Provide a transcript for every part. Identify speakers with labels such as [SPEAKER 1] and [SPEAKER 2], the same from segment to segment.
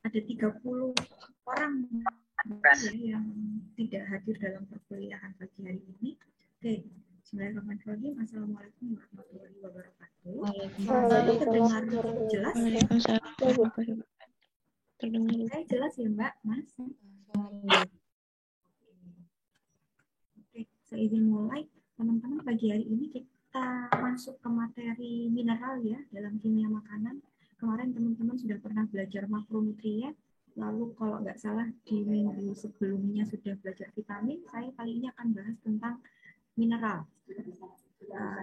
[SPEAKER 1] ada 30 orang ya, yang tidak hadir dalam perkuliahan pagi hari ini. Oke, bismillahirrahmanirrahim. Assalamualaikum warahmatullahi wabarakatuh. Terdengar jelas?
[SPEAKER 2] Waalaikumsalam. Terdengar.
[SPEAKER 1] Saya jelas ya Mbak, Mas? Oke, saya izin mulai. Teman-teman, pagi hari ini kita masuk ke materi mineral ya dalam kimia makanan. Kemarin teman-teman sudah pernah belajar makronutrien. Lalu kalau nggak salah di minggu sebelumnya sudah belajar vitamin. Saya kali ini akan bahas tentang mineral.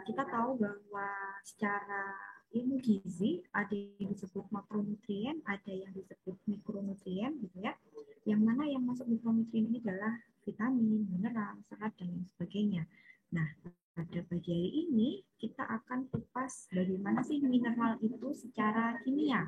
[SPEAKER 1] Kita tahu bahwa secara ilmu gizi ada yang disebut makronutrien, ada yang disebut mikronutrien, gitu ya. Yang mana yang masuk mikronutrien ini adalah vitamin, mineral, serat, dan lain sebagainya. Nah, pada pagi hari ini kita akan kupas bagaimana sih mineral itu secara kimia.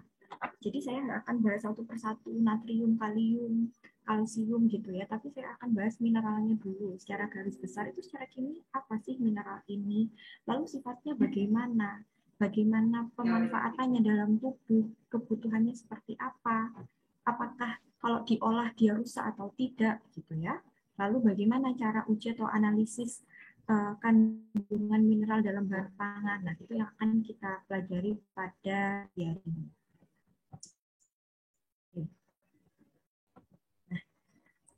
[SPEAKER 1] Jadi saya nggak akan bahas satu persatu natrium, kalium, kalsium gitu ya, tapi saya akan bahas mineralnya dulu. Secara garis besar itu secara kimia apa sih mineral ini? Lalu sifatnya bagaimana? Bagaimana pemanfaatannya dalam tubuh? Kebutuhannya seperti apa? Apakah kalau diolah dia rusak atau tidak gitu ya? Lalu bagaimana cara uji atau analisis kandungan mineral dalam bahan pangan? Nah, itu yang akan kita pelajari pada hari ini.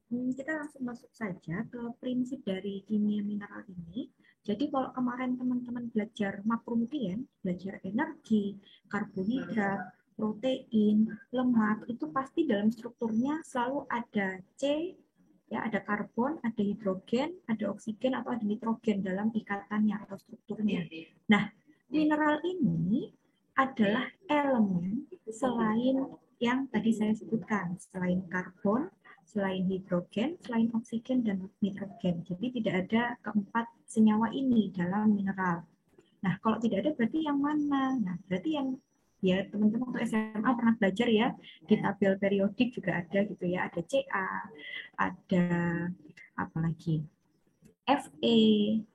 [SPEAKER 1] Kita langsung masuk saja ke prinsip dari kimia mineral ini. Jadi kalau kemarin teman-teman belajar makronutrien, belajar energi, karbohidrat, protein, lemak, itu pasti dalam strukturnya selalu ada C, ya ada karbon, ada hidrogen, ada oksigen atau ada nitrogen dalam ikatannya atau strukturnya. Nah, mineral ini adalah elemen selain yang tadi saya sebutkan, selain karbon, selain hidrogen, selain oksigen dan nitrogen. Jadi tidak ada keempat senyawa ini dalam mineral. Nah, kalau tidak ada berarti yang mana? Nah, berarti yang ya teman-teman untuk SMA pernah belajar ya, di tabel periodik juga ada gitu ya, ada Ca, ada apa lagi? Fe,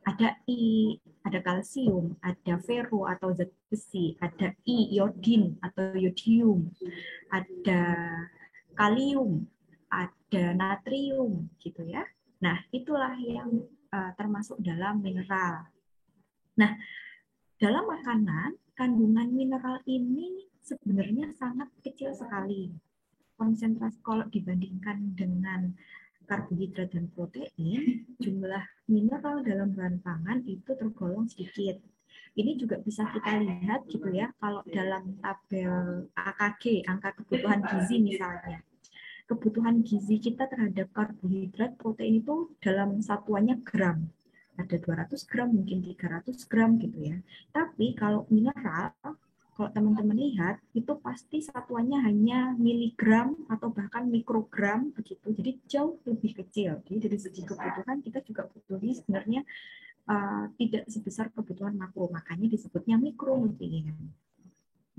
[SPEAKER 1] ada I, ada kalsium, ada ferro atau zat besi, ada iodin atau yodium, ada kalium, ada natrium gitu ya. Nah, itulah yang termasuk dalam mineral. Nah, dalam makanan kandungan mineral ini sebenarnya sangat kecil sekali. Konsentrasi kalau dibandingkan dengan karbohidrat dan protein, jumlah mineral dalam bahan pangan itu tergolong sedikit. Ini juga bisa kita lihat gitu ya, kalau dalam tabel AKG, angka kebutuhan gizi misalnya. Kebutuhan gizi kita terhadap karbohidrat, protein itu dalam satuannya gram. Ada 200 gram, mungkin 300 gram gitu ya. Tapi kalau mineral, kalau teman-teman lihat, itu pasti satuannya hanya miligram atau bahkan mikrogram begitu. Jadi jauh lebih kecil. Jadi dari segi kebutuhan kita juga butuhnya sebenarnya tidak sebesar kebutuhan makro. Makanya disebutnya mikronutrien.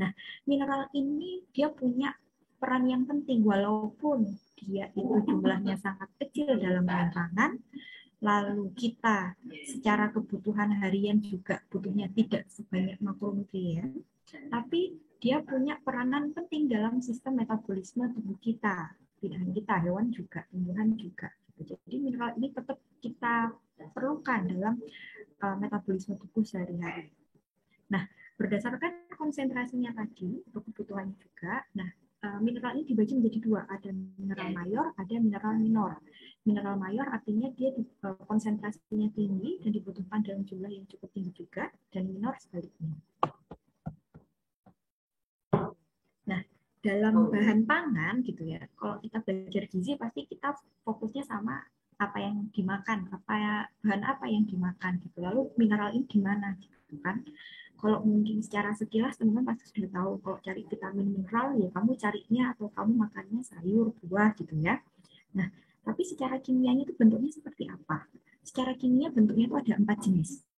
[SPEAKER 1] Nah, mineral ini dia punya peran yang penting walaupun dia itu jumlahnya sangat kecil dalam bahan pangan. Lalu kita secara kebutuhan harian juga butuhnya tidak sebanyak makronutrien, tapi dia punya peranan penting dalam sistem metabolisme tubuh kita. Tidak hanya kita, hewan juga, tumbuhan juga. Jadi mineral ini tetap kita perlukan dalam metabolisme tubuh sehari-hari. Nah, berdasarkan konsentrasinya tadi, untuk kebutuhannya juga, nah mineral ini dibagi menjadi dua, ada mineral mayor, ada mineral minor. Mineral mayor artinya dia konsentrasinya tinggi dan dibutuhkan dalam jumlah yang cukup tinggi juga, dan minor sebaliknya. Nah, dalam bahan pangan gitu ya, kalau kita belajar gizi pasti kita fokusnya sama apa yang dimakan, bahan apa yang dimakan gitu. Lalu mineral ini di mana gitu kan? Kalau mungkin secara sekilas teman-teman pasti sudah tahu kalau cari vitamin mineral ya kamu carinya atau kamu makannya sayur, buah gitu ya. Nah, tapi secara kimianya itu bentuknya seperti apa? Secara kimia bentuknya itu ada 4 jenis.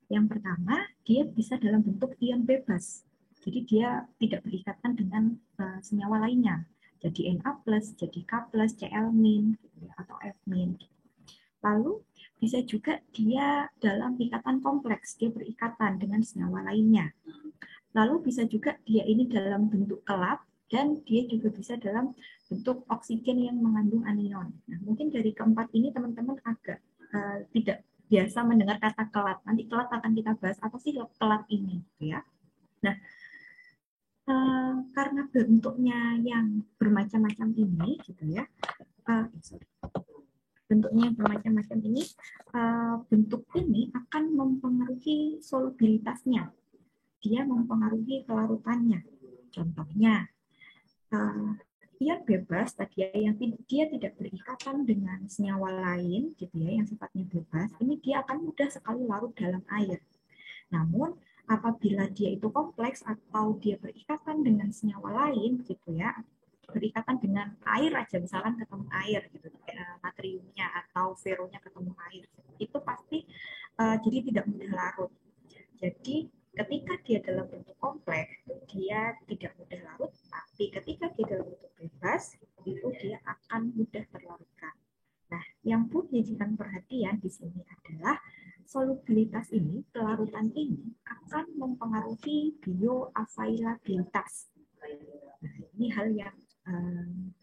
[SPEAKER 1] Yang pertama, dia bisa dalam bentuk ion bebas. Jadi dia tidak berikatan dengan senyawa lainnya. Jadi Na+, jadi K+, Cl-, atau F-. Lalu bisa juga dia dalam ikatan kompleks, dia berikatan dengan senyawa lainnya. Lalu bisa juga dia ini dalam bentuk kelap, dan dia juga bisa dalam bentuk oksigen yang mengandung anion. Nah, mungkin dari keempat ini teman-teman agak tidak biasa mendengar kata kelat. Nanti kelat akan kita bahas apa sih kelat ini, gitu ya. Nah, karena bentuknya yang bermacam-macam ini, gitu ya. Bentuknya yang bermacam-macam ini, bentuk ini akan mempengaruhi solubilitasnya. Dia mempengaruhi kelarutannya. Contohnya, ion bebas tadi yang dia tidak berikatan dengan senyawa lain, gitu ya, yang sifatnya bebas, ini dia akan mudah sekali larut dalam air. Namun apabila dia itu kompleks atau dia berikatan dengan senyawa lain, gitu ya, berikatan dengan air aja, misalkan ketemu air, gitu, natriumnya atau feronya ketemu air, itu pasti jadi tidak mudah larut. Jadi ketika dia dalam bentuk kompleks, dia tidak mudah larut, tapi ketika dia dalam bentuk bebas, itu dia akan mudah terlarutkan. Nah, yang perlu dijadikan perhatian di sini adalah solubilitas ini, kelarutan ini akan mempengaruhi bioavailabilitas. Nah, ini hal yang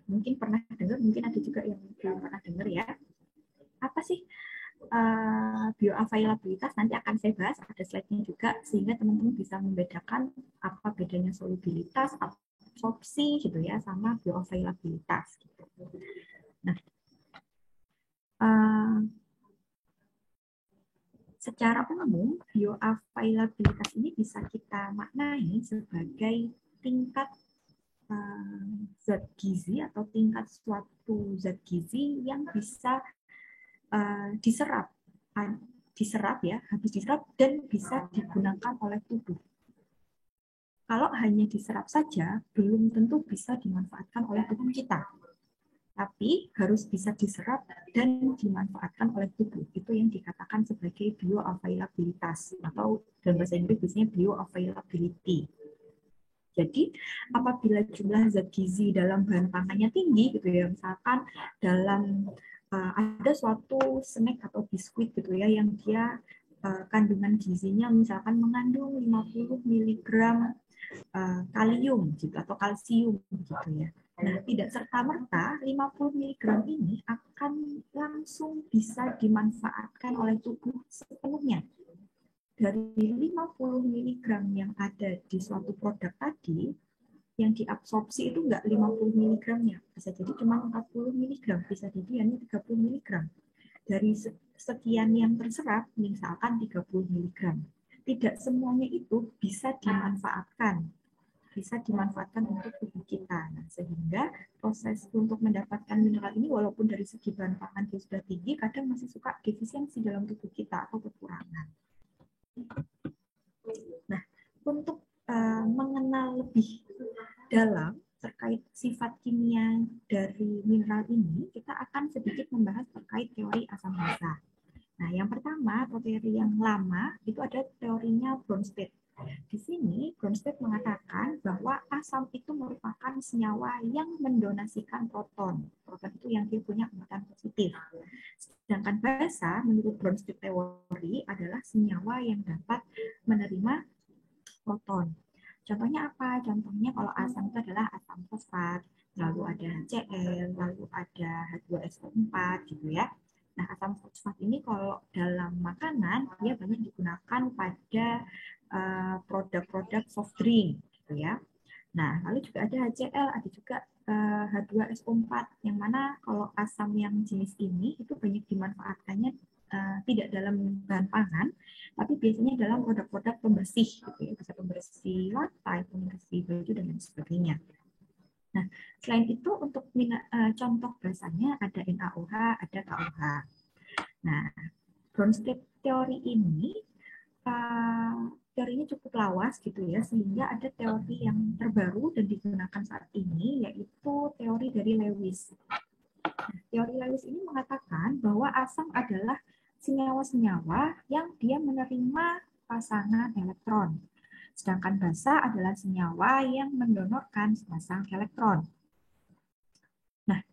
[SPEAKER 1] mungkin pernah dengar, mungkin ada juga yang belum pernah dengar ya. Apa sih bioavailabilitas? Nanti akan saya bahas, ada slide-nya juga, sehingga teman-teman bisa membedakan apa bedanya solubilitas, absorpsi gitu ya, sama bioavailabilitas. Gitu. Nah, secara umum bioavailabilitas ini bisa kita maknai sebagai tingkat zat gizi atau tingkat suatu zat gizi yang bisa diserap ya, habis diserap dan bisa digunakan oleh tubuh. Kalau hanya diserap saja, belum tentu bisa dimanfaatkan oleh tubuh kita. Tapi harus bisa diserap dan dimanfaatkan oleh tubuh. Itu yang dikatakan sebagai bioavailabilitas, atau dalam bahasa Inggris biasanya bioavailability. Jadi apabila jumlah zat gizi dalam bahan pangannya tinggi, gitu ya, misalkan dalam ada suatu snack atau biskuit gitu ya yang dia kandungan gizinya misalkan mengandung 50 mg kalium gitu atau kalsium gitu ya. Nah, tidak serta-merta 50 mg ini akan langsung bisa dimanfaatkan oleh tubuh sepenuhnya. Dari 50 mg yang ada di suatu produk tadi, yang diabsorpsi itu enggak 50 mg-nya, bisa jadi cuma 40 mg, bisa jadi hanya 30 mg. Dari sekian yang terserap, misalkan 30 mg. Tidak semuanya itu bisa dimanfaatkan untuk tubuh kita. Nah, sehingga proses untuk mendapatkan mineral ini walaupun dari segi bahan pangan dia sudah tinggi, kadang masih suka defisiensi dalam tubuh kita atau kekurangan. Nah, untuk mengenal lebih dalam terkait sifat kimia dari mineral ini, kita akan sedikit membahas terkait teori asam basa. Nah, yang pertama, atau teori yang lama, itu ada teorinya Bronsted. Di sini, Bronsted mengatakan bahwa asam itu merupakan senyawa yang mendonasikan proton. Proton itu yang dia punya muatan positif. Sedangkan basa, menurut Bronsted teori, adalah senyawa yang dapat menerima proton. Contohnya apa? Contohnya kalau asam itu adalah asam fosfat, lalu ada HCl, lalu ada H2SO4 gitu ya. Nah, asam fosfat ini kalau dalam makanan dia banyak digunakan pada produk-produk soft drink gitu ya. Nah, lalu juga ada HCl, ada juga H2SO4 yang mana kalau asam yang jenis ini itu banyak dimanfaatkannya tidak dalam bahan pangan, tapi biasanya dalam produk-produk pembersih, gitu ya, bisa pembersih lantai, pembersih baju dan lain sebagainya. Nah, selain itu untuk contoh basanya ada NaOH, ada KOH. Nah, Bronsted teori ini teorinya cukup lawas gitu ya, sehingga ada teori yang terbaru dan digunakan saat ini yaitu teori dari Lewis. Nah, teori Lewis ini mengatakan bahwa asam adalah senyawa-senyawa yang dia menerima pasangan elektron. Sedangkan basa adalah senyawa yang mendonorkan sepasang elektron. Nah,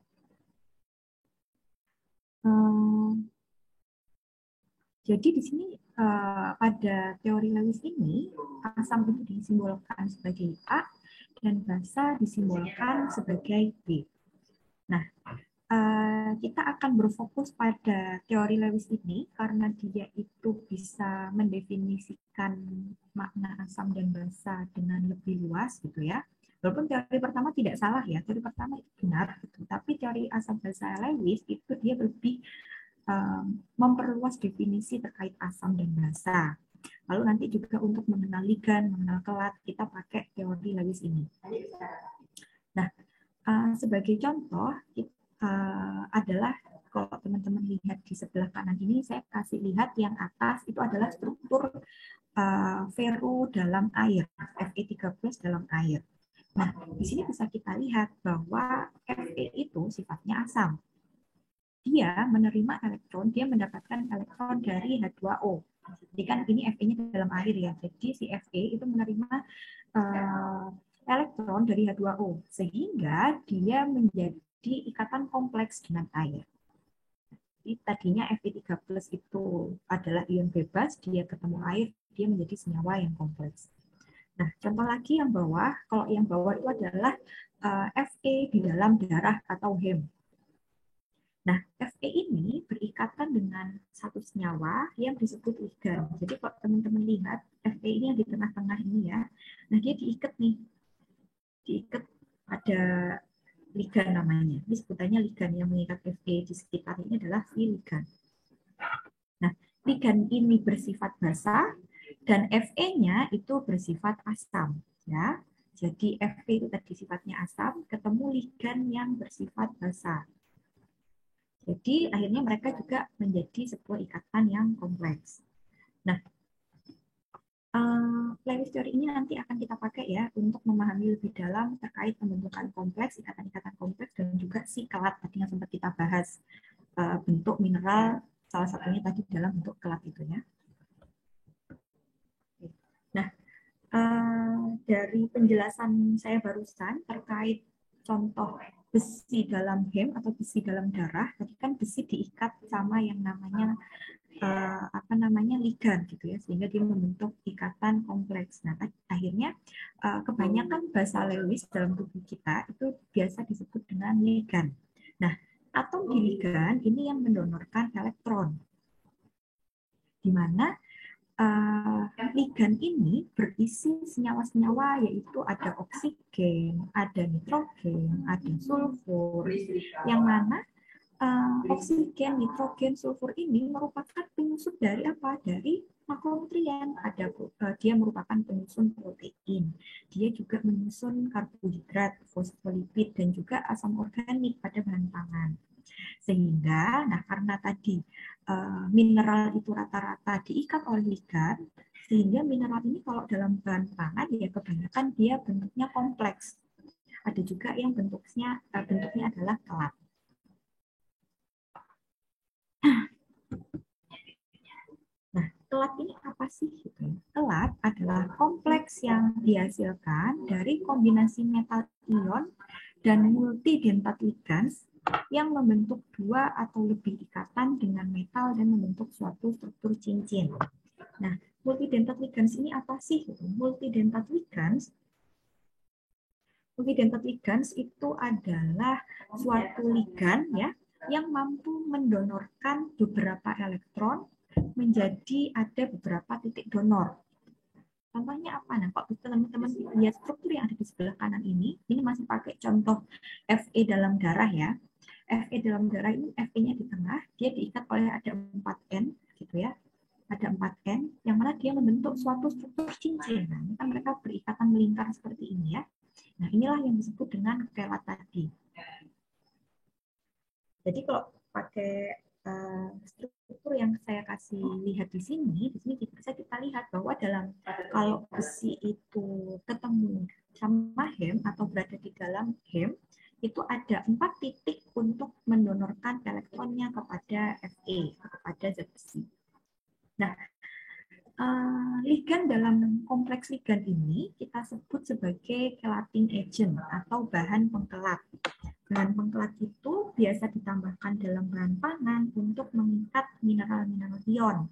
[SPEAKER 1] jadi di sini pada teori Lewis ini, asam itu disimbolkan sebagai A, dan basa disimbolkan sebagai B. Nah, kita akan berfokus pada teori Lewis ini karena dia itu bisa mendefinisikan makna asam dan basa dengan lebih luas gitu ya. Walaupun teori pertama tidak salah ya, teori pertama itu benar gitu. Tapi teori asam basa Lewis itu dia lebih memperluas definisi terkait asam dan basa. Lalu nanti juga untuk mengenal ligan, mengenal kelat, kita pakai teori Lewis ini. Nah, sebagai contoh adalah kalau teman-teman lihat di sebelah kanan ini, saya kasih lihat yang atas itu adalah struktur ferro dalam air, Fe13 dalam air. Nah, di sini bisa kita lihat bahwa Fe itu sifatnya asam. Dia menerima elektron, dia mendapatkan elektron dari H2O. Jadi kan ini Fe-nya dalam air ya, jadi si Fe itu menerima elektron dari H2O, sehingga dia menjadi ikatan kompleks dengan air. Jadi tadinya Fe3+ itu adalah ion bebas, dia ketemu air, dia menjadi senyawa yang kompleks. Nah, contoh lagi yang bawah, kalau yang bawah itu adalah Fe di dalam darah atau Hem. Nah, Fe ini berikatan dengan satu senyawa yang disebut ligan. Jadi kalau teman-teman lihat, Fe ini yang di tengah-tengah ini ya, nah dia diikat nih. Diikat ada ligan namanya. Ini sebutannya ligan yang mengikat Fe di sekitar ini adalah si ligan. Nah, ligan ini bersifat basa dan Fe-nya itu bersifat asam. Ya, jadi Fe itu tadi sifatnya asam, ketemu ligan yang bersifat basa. Jadi akhirnya mereka juga menjadi sebuah ikatan yang kompleks. Nah, Lewis teori ini nanti akan kita pakai ya untuk memahami lebih dalam terkait pembentukan kompleks, ikatan-ikatan kompleks, dan juga si kelat tadi yang sempat kita bahas, bentuk mineral salah satunya tadi dalam bentuk kelat itu ya. Nah, dari penjelasan saya barusan terkait contoh besi dalam hem atau besi dalam darah, tadi kan besi diikat sama yang namanya ligan gitu ya, sehingga dia membentuk ikatan kompleks. Nah, akhirnya kebanyakan basa Lewis dalam tubuh kita itu biasa disebut dengan ligan. Nah, atom di ligan ini yang mendonorkan elektron, di mana ligan ini berisi senyawa-senyawa, yaitu ada oksigen, ada nitrogen, ada sulfur, yang mana oksigen, nitrogen, sulfur ini merupakan penyusun dari apa? Dari makronutrien. Dia merupakan penyusun protein. Dia juga menyusun karbohidrat, fosfolipid, dan juga asam organik pada bahan pangan. Sehingga, nah karena tadi mineral itu rata-rata diikat oleh ligan, sehingga mineral ini kalau dalam bahan pangan ya kebanyakan dia bentuknya kompleks. Ada juga yang bentuknya adalah kelat. Nah, kelat ini apa sih? Kelat adalah kompleks yang dihasilkan dari kombinasi metal ion dan multidentat ligands yang membentuk dua atau lebih ikatan dengan metal dan membentuk suatu struktur cincin. Nah, multidentat ligands ini apa sih? Multidentat ligands itu adalah suatu ligan ya yang mampu mendonorkan beberapa elektron menjadi ada beberapa titik donor. Contohnya apa? Nah, kalau teman-teman lihat struktur yang ada di sebelah kanan ini masih pakai contoh Fe dalam darah ya. Fe dalam darah ini Fe-nya di tengah, dia diikat oleh ada 4N gitu ya. Ada 4N yang mana dia membentuk suatu struktur cincin. Nah, ini kan mereka berikatan melingkar seperti ini ya. Nah, inilah yang disebut dengan kelat tadi. Jadi kalau pakai struktur yang saya kasih lihat di sini bisa kita lihat bahwa kalau besi itu ketemu sama hem atau berada di dalam hem, itu ada 4 titik untuk mendonorkan elektronnya kepada Fe, kepada zat besi. Nah, ligan dalam kompleks ligan ini kita sebut sebagai chelating agent atau bahan pengkelat. Bahan pengkelat itu biasa ditambahkan dalam bahan pangan untuk mengikat mineral-mineral ion.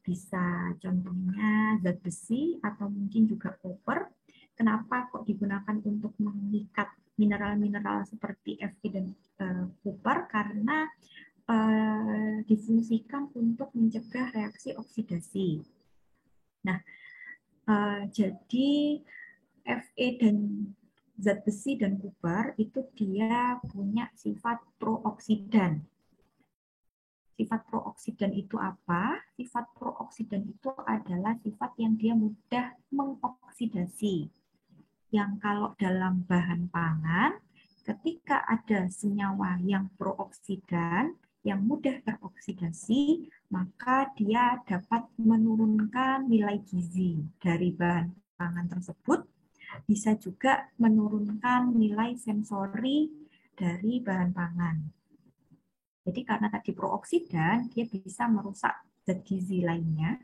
[SPEAKER 1] Bisa contohnya zat besi atau mungkin juga koper. kenapa kok digunakan untuk mengikat mineral-mineral seperti Fe dan Cooper, karena difungsikan untuk mencegah reaksi oksidasi. Nah, jadi Fe dan zat besi dan Cooper itu dia punya sifat prooksidan. Sifat prooksidan itu apa? Sifat prooksidan itu adalah sifat yang dia mudah mengoksidasi. Yang kalau dalam bahan pangan, ketika ada senyawa yang prooksidan, yang mudah teroksidasi, maka dia dapat menurunkan nilai gizi dari bahan pangan tersebut, bisa juga menurunkan nilai sensori dari bahan pangan. Jadi karena tadi prooksidan, dia bisa merusak zat gizi lainnya.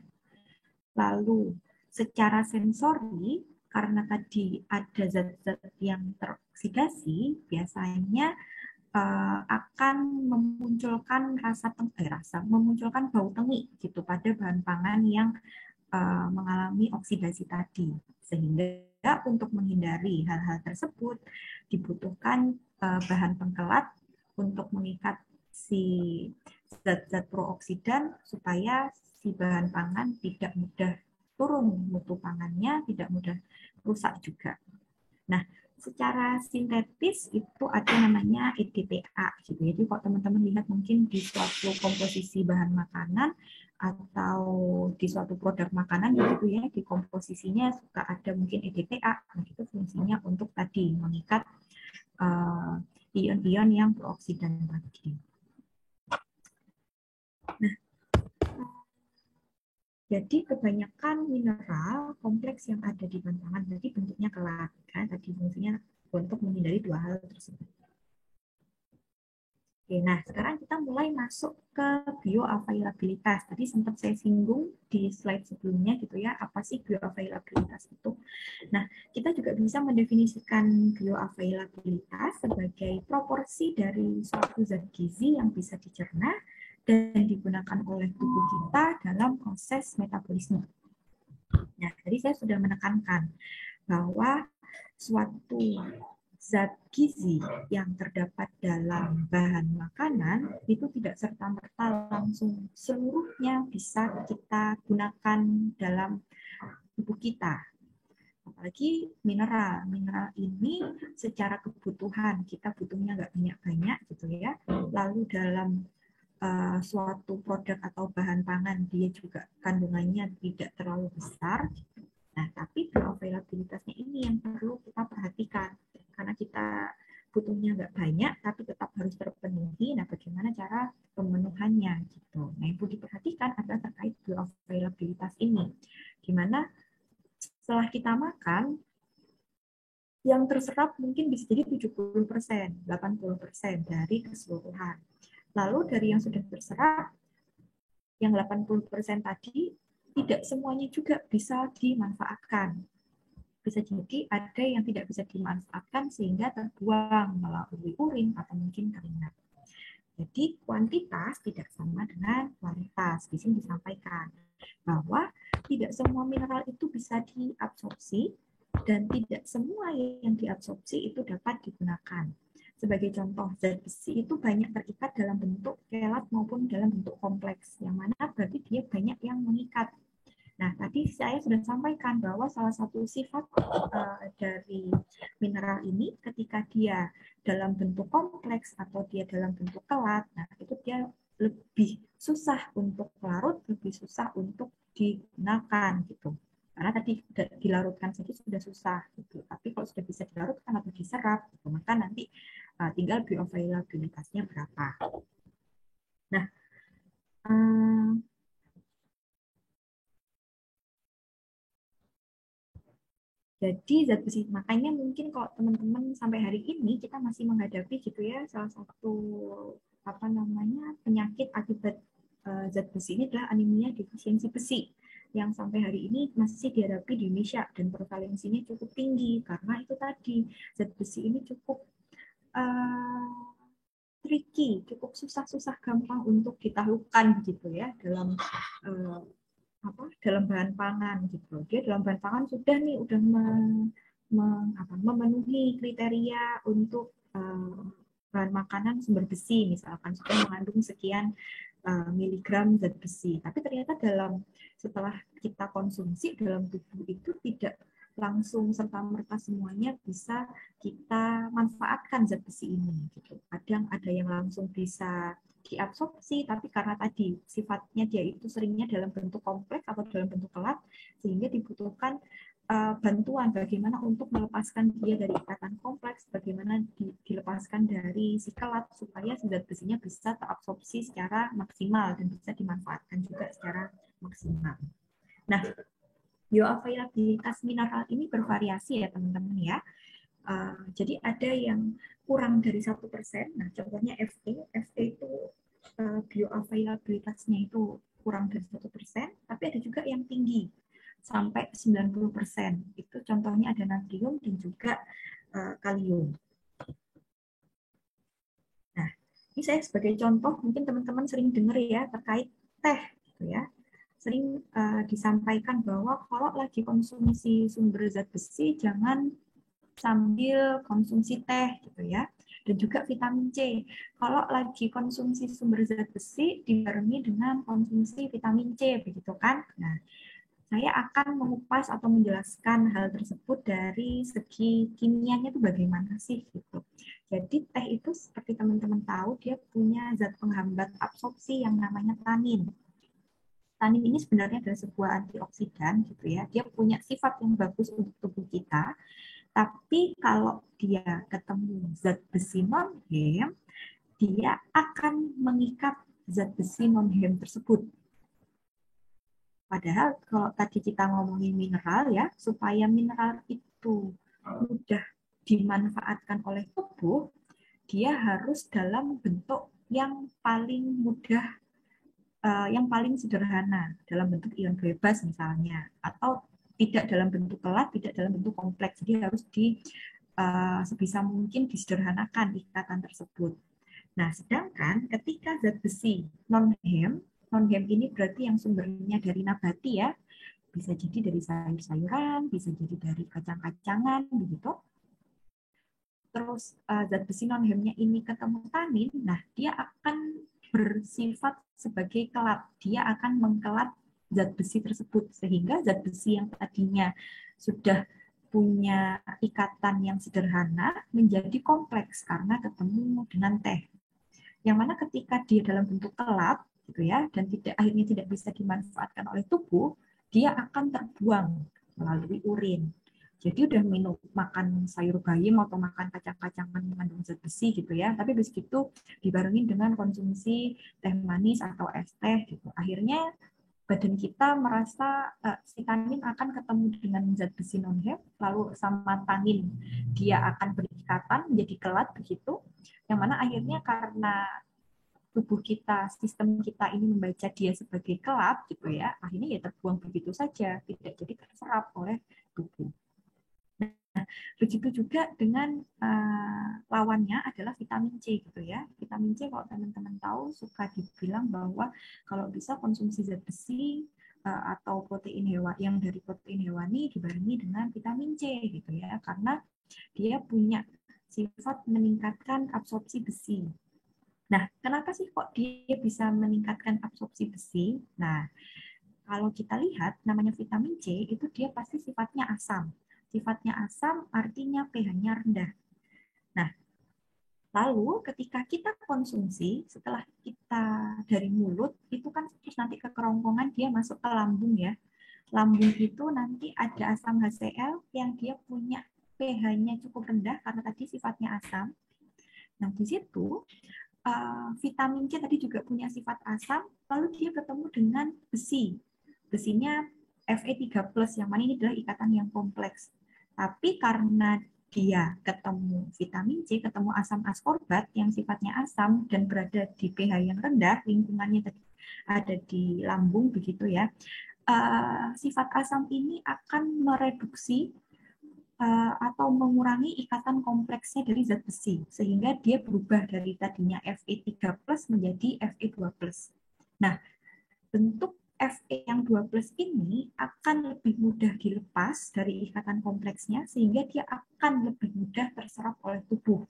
[SPEAKER 1] Lalu secara sensori, karena tadi ada zat-zat yang teroksidasi, biasanya akan memunculkan memunculkan bau tengik gitu pada bahan pangan yang mengalami oksidasi tadi. Sehingga untuk menghindari hal-hal tersebut dibutuhkan bahan pengkelat untuk mengikat si zat-zat prooksidan supaya si bahan pangan tidak mudah turun mutu pangannya, tidak mudah rusak juga. Nah, secara sintetis itu ada namanya EDTA gitu. Jadi kalau teman-teman lihat mungkin di suatu komposisi bahan makanan atau di suatu produk makanan gitu ya, di komposisinya suka ada mungkin EDTA. Nah, itu fungsinya untuk tadi mengikat ion-ion yang prooksidan tadi. Nah, jadi kebanyakan mineral kompleks yang ada di bahan pangan tadi bentuknya kelat, kan? Tadi fungsinya untuk menghindari dua hal tersebut. Oke, nah sekarang kita mulai masuk ke bioavailabilitas. Tadi sempat saya singgung di slide sebelumnya gitu ya, apa sih bioavailabilitas itu? Nah, kita juga bisa mendefinisikan bioavailabilitas sebagai proporsi dari suatu zat gizi yang bisa dicerna dan digunakan oleh tubuh kita dalam proses metabolisme. Nah, tadi saya sudah menekankan bahwa suatu zat gizi yang terdapat dalam bahan makanan itu tidak serta-merta langsung seluruhnya bisa kita gunakan dalam tubuh kita. Apalagi mineral. Mineral ini secara kebutuhan kita butuhnya nggak banyak-banyak gitu ya. Lalu dalam suatu produk atau bahan pangan dia juga kandungannya tidak terlalu besar. Nah, tapi bioavailabilitasnya ini yang perlu kita perhatikan. Karena kita butuhnya nggak banyak, tapi tetap harus terpenuhi. Nah, bagaimana cara pemenuhannya gitu. Nah, yang perlu diperhatikan adalah terkait bioavailabilitas ini. Gimana setelah kita makan, yang terserap mungkin bisa jadi 70%, 80% dari keseluruhan. Lalu dari yang sudah terserap, yang 80% tadi, tidak semuanya juga bisa dimanfaatkan. Bisa jadi ada yang tidak bisa dimanfaatkan sehingga terbuang melalui urin atau mungkin keringat. Jadi kuantitas tidak sama dengan kualitas. Di sini disampaikan bahwa tidak semua mineral itu bisa diabsorpsi dan tidak semua yang diabsorpsi itu dapat digunakan. Sebagai contoh, zat besi itu banyak terikat dalam bentuk kelat maupun dalam bentuk kompleks, yang mana berarti dia banyak yang mengikat. Nah, tadi saya sudah sampaikan bahwa salah satu sifat dari mineral ini ketika dia dalam bentuk kompleks atau dia dalam bentuk kelat, nah itu dia lebih susah untuk larut, lebih susah untuk digunakan gitu. Karena tadi dilarutkan saja sudah susah gitu. Tapi kalau sudah bisa dilarutkan atau diserap, gitu, maka nanti tinggal bioavailabilitasnya berapa. Nah, jadi zat besi, makanya mungkin kalau teman-teman sampai hari ini kita masih menghadapi gitu ya salah satu apa namanya penyakit akibat zat besi ini adalah anemia defisiensi besi yang sampai hari ini masih dihadapi di Indonesia dan prevalensinya cukup tinggi karena itu tadi zat besi ini cukup tricky, cukup susah-susah gampang untuk ditaklukkan gitu ya dalam dalam bahan pangan gitu. Dia dalam bahan pangan sudah nih udah memenuhi kriteria untuk bahan makanan sumber besi, misalkan sudah mengandung sekian miligram zat besi. Tapi ternyata setelah kita konsumsi dalam tubuh itu tidak langsung serta-merta semuanya bisa kita manfaatkan zat besi ini. Gitu. Kadang ada yang langsung bisa diabsorpsi, tapi karena tadi sifatnya dia itu seringnya dalam bentuk kompleks atau dalam bentuk kelat, sehingga dibutuhkan bantuan bagaimana untuk melepaskan dia dari ikatan kompleks, bagaimana dilepaskan dari si kelat supaya zat besinya bisa terabsorpsi secara maksimal dan bisa dimanfaatkan juga secara maksimal. Nah, bioavailabilitas mineral ini bervariasi ya teman-teman ya. Jadi ada yang kurang dari 1%. Nah, contohnya Fe itu bioavailabilitasnya itu kurang dari 1%, tapi ada juga yang tinggi sampai 90%. Itu contohnya ada natrium dan juga kalium. Nah, ini saya sebagai contoh, mungkin teman-teman sering dengar ya terkait teh, gitu ya. Sering disampaikan bahwa kalau lagi konsumsi sumber zat besi, jangan sambil konsumsi teh, gitu ya. Dan juga vitamin C. Kalau lagi konsumsi sumber zat besi, dibarengi dengan konsumsi vitamin C, begitu kan? Nah, saya akan mengupas atau menjelaskan hal tersebut dari segi kimianya itu bagaimana sih gitu. Jadi teh itu seperti teman-teman tahu dia punya zat penghambat absorpsi yang namanya tanin. Tanin ini sebenarnya adalah sebuah antioksidan gitu ya. Dia punya sifat yang bagus untuk tubuh kita. Tapi kalau dia ketemu zat besi non-Hem, dia akan mengikat zat besi non-Hem tersebut. Padahal kalau tadi kita ngomongin mineral ya, supaya mineral itu mudah dimanfaatkan oleh tubuh, dia harus dalam bentuk yang paling mudah, yang paling sederhana, dalam bentuk ion bebas misalnya, atau tidak dalam bentuk kelat, tidak dalam bentuk kompleks. Jadi harus sebisa mungkin disederhanakan ikatan tersebut. Nah, sedangkan ketika zat besi non-Hem ini berarti yang sumbernya dari nabati ya, bisa jadi dari sayur-sayuran, bisa jadi dari kacang-kacangan, begitu. Terus zat besi non-Hemnya ini ketemu tanin, nah dia akan bersifat sebagai kelat. Dia akan mengkelat zat besi tersebut, sehingga zat besi yang tadinya sudah punya ikatan yang sederhana menjadi kompleks karena ketemu dengan teh. Yang mana ketika dia dalam bentuk kelat, gitu ya, dan akhirnya tidak bisa dimanfaatkan oleh tubuh, dia akan terbuang melalui urin. Jadi udah makan sayur bayam atau makan kacang-kacangan mengandung zat besi gitu ya, tapi begitu dibarengin dengan konsumsi teh manis atau es teh gitu. Akhirnya badan kita merasa vitamin akan ketemu dengan zat besi non-Hem, lalu sama tanin dia akan berikatan menjadi kelat begitu, yang mana akhirnya karena tubuh kita, sistem kita ini membaca dia sebagai kelat gitu ya, akhirnya ya terbuang begitu saja, tidak jadi terserap oleh tubuh. Nah, begitu juga dengan lawannya adalah vitamin C gitu ya. Vitamin C kalau teman-teman tahu suka dibilang bahwa kalau bisa konsumsi zat besi atau protein hewani yang dari protein hewani dibarengi dengan vitamin C gitu ya, karena dia punya sifat meningkatkan absorpsi besi. Nah, kenapa sih kok dia bisa meningkatkan absorpsi besi? Nah, kalau kita lihat namanya vitamin C itu dia pasti sifatnya asam. Sifatnya asam artinya pH-nya rendah. Nah, lalu ketika kita konsumsi, setelah kita dari mulut, itu kan terus nanti ke kerongkongan dia masuk ke lambung ya. Lambung itu nanti ada asam HCl yang dia punya pH-nya cukup rendah karena tadi sifatnya asam. Nah, di situ vitamin C tadi juga punya sifat asam, lalu dia ketemu dengan besi. Besinya Fe3+, yang mana ini adalah ikatan yang kompleks. Tapi karena dia ketemu vitamin C, ketemu asam askorbat yang sifatnya asam dan berada di pH yang rendah, lingkungannya ada di lambung begitu ya, sifat asam ini akan mereduksi atau mengurangi ikatan kompleksnya dari zat besi, sehingga dia berubah dari tadinya Fe3+ menjadi Fe2+. Nah, bentuk Fe yang 2+ ini akan lebih mudah dilepas dari ikatan kompleksnya sehingga dia akan lebih mudah terserap oleh tubuh.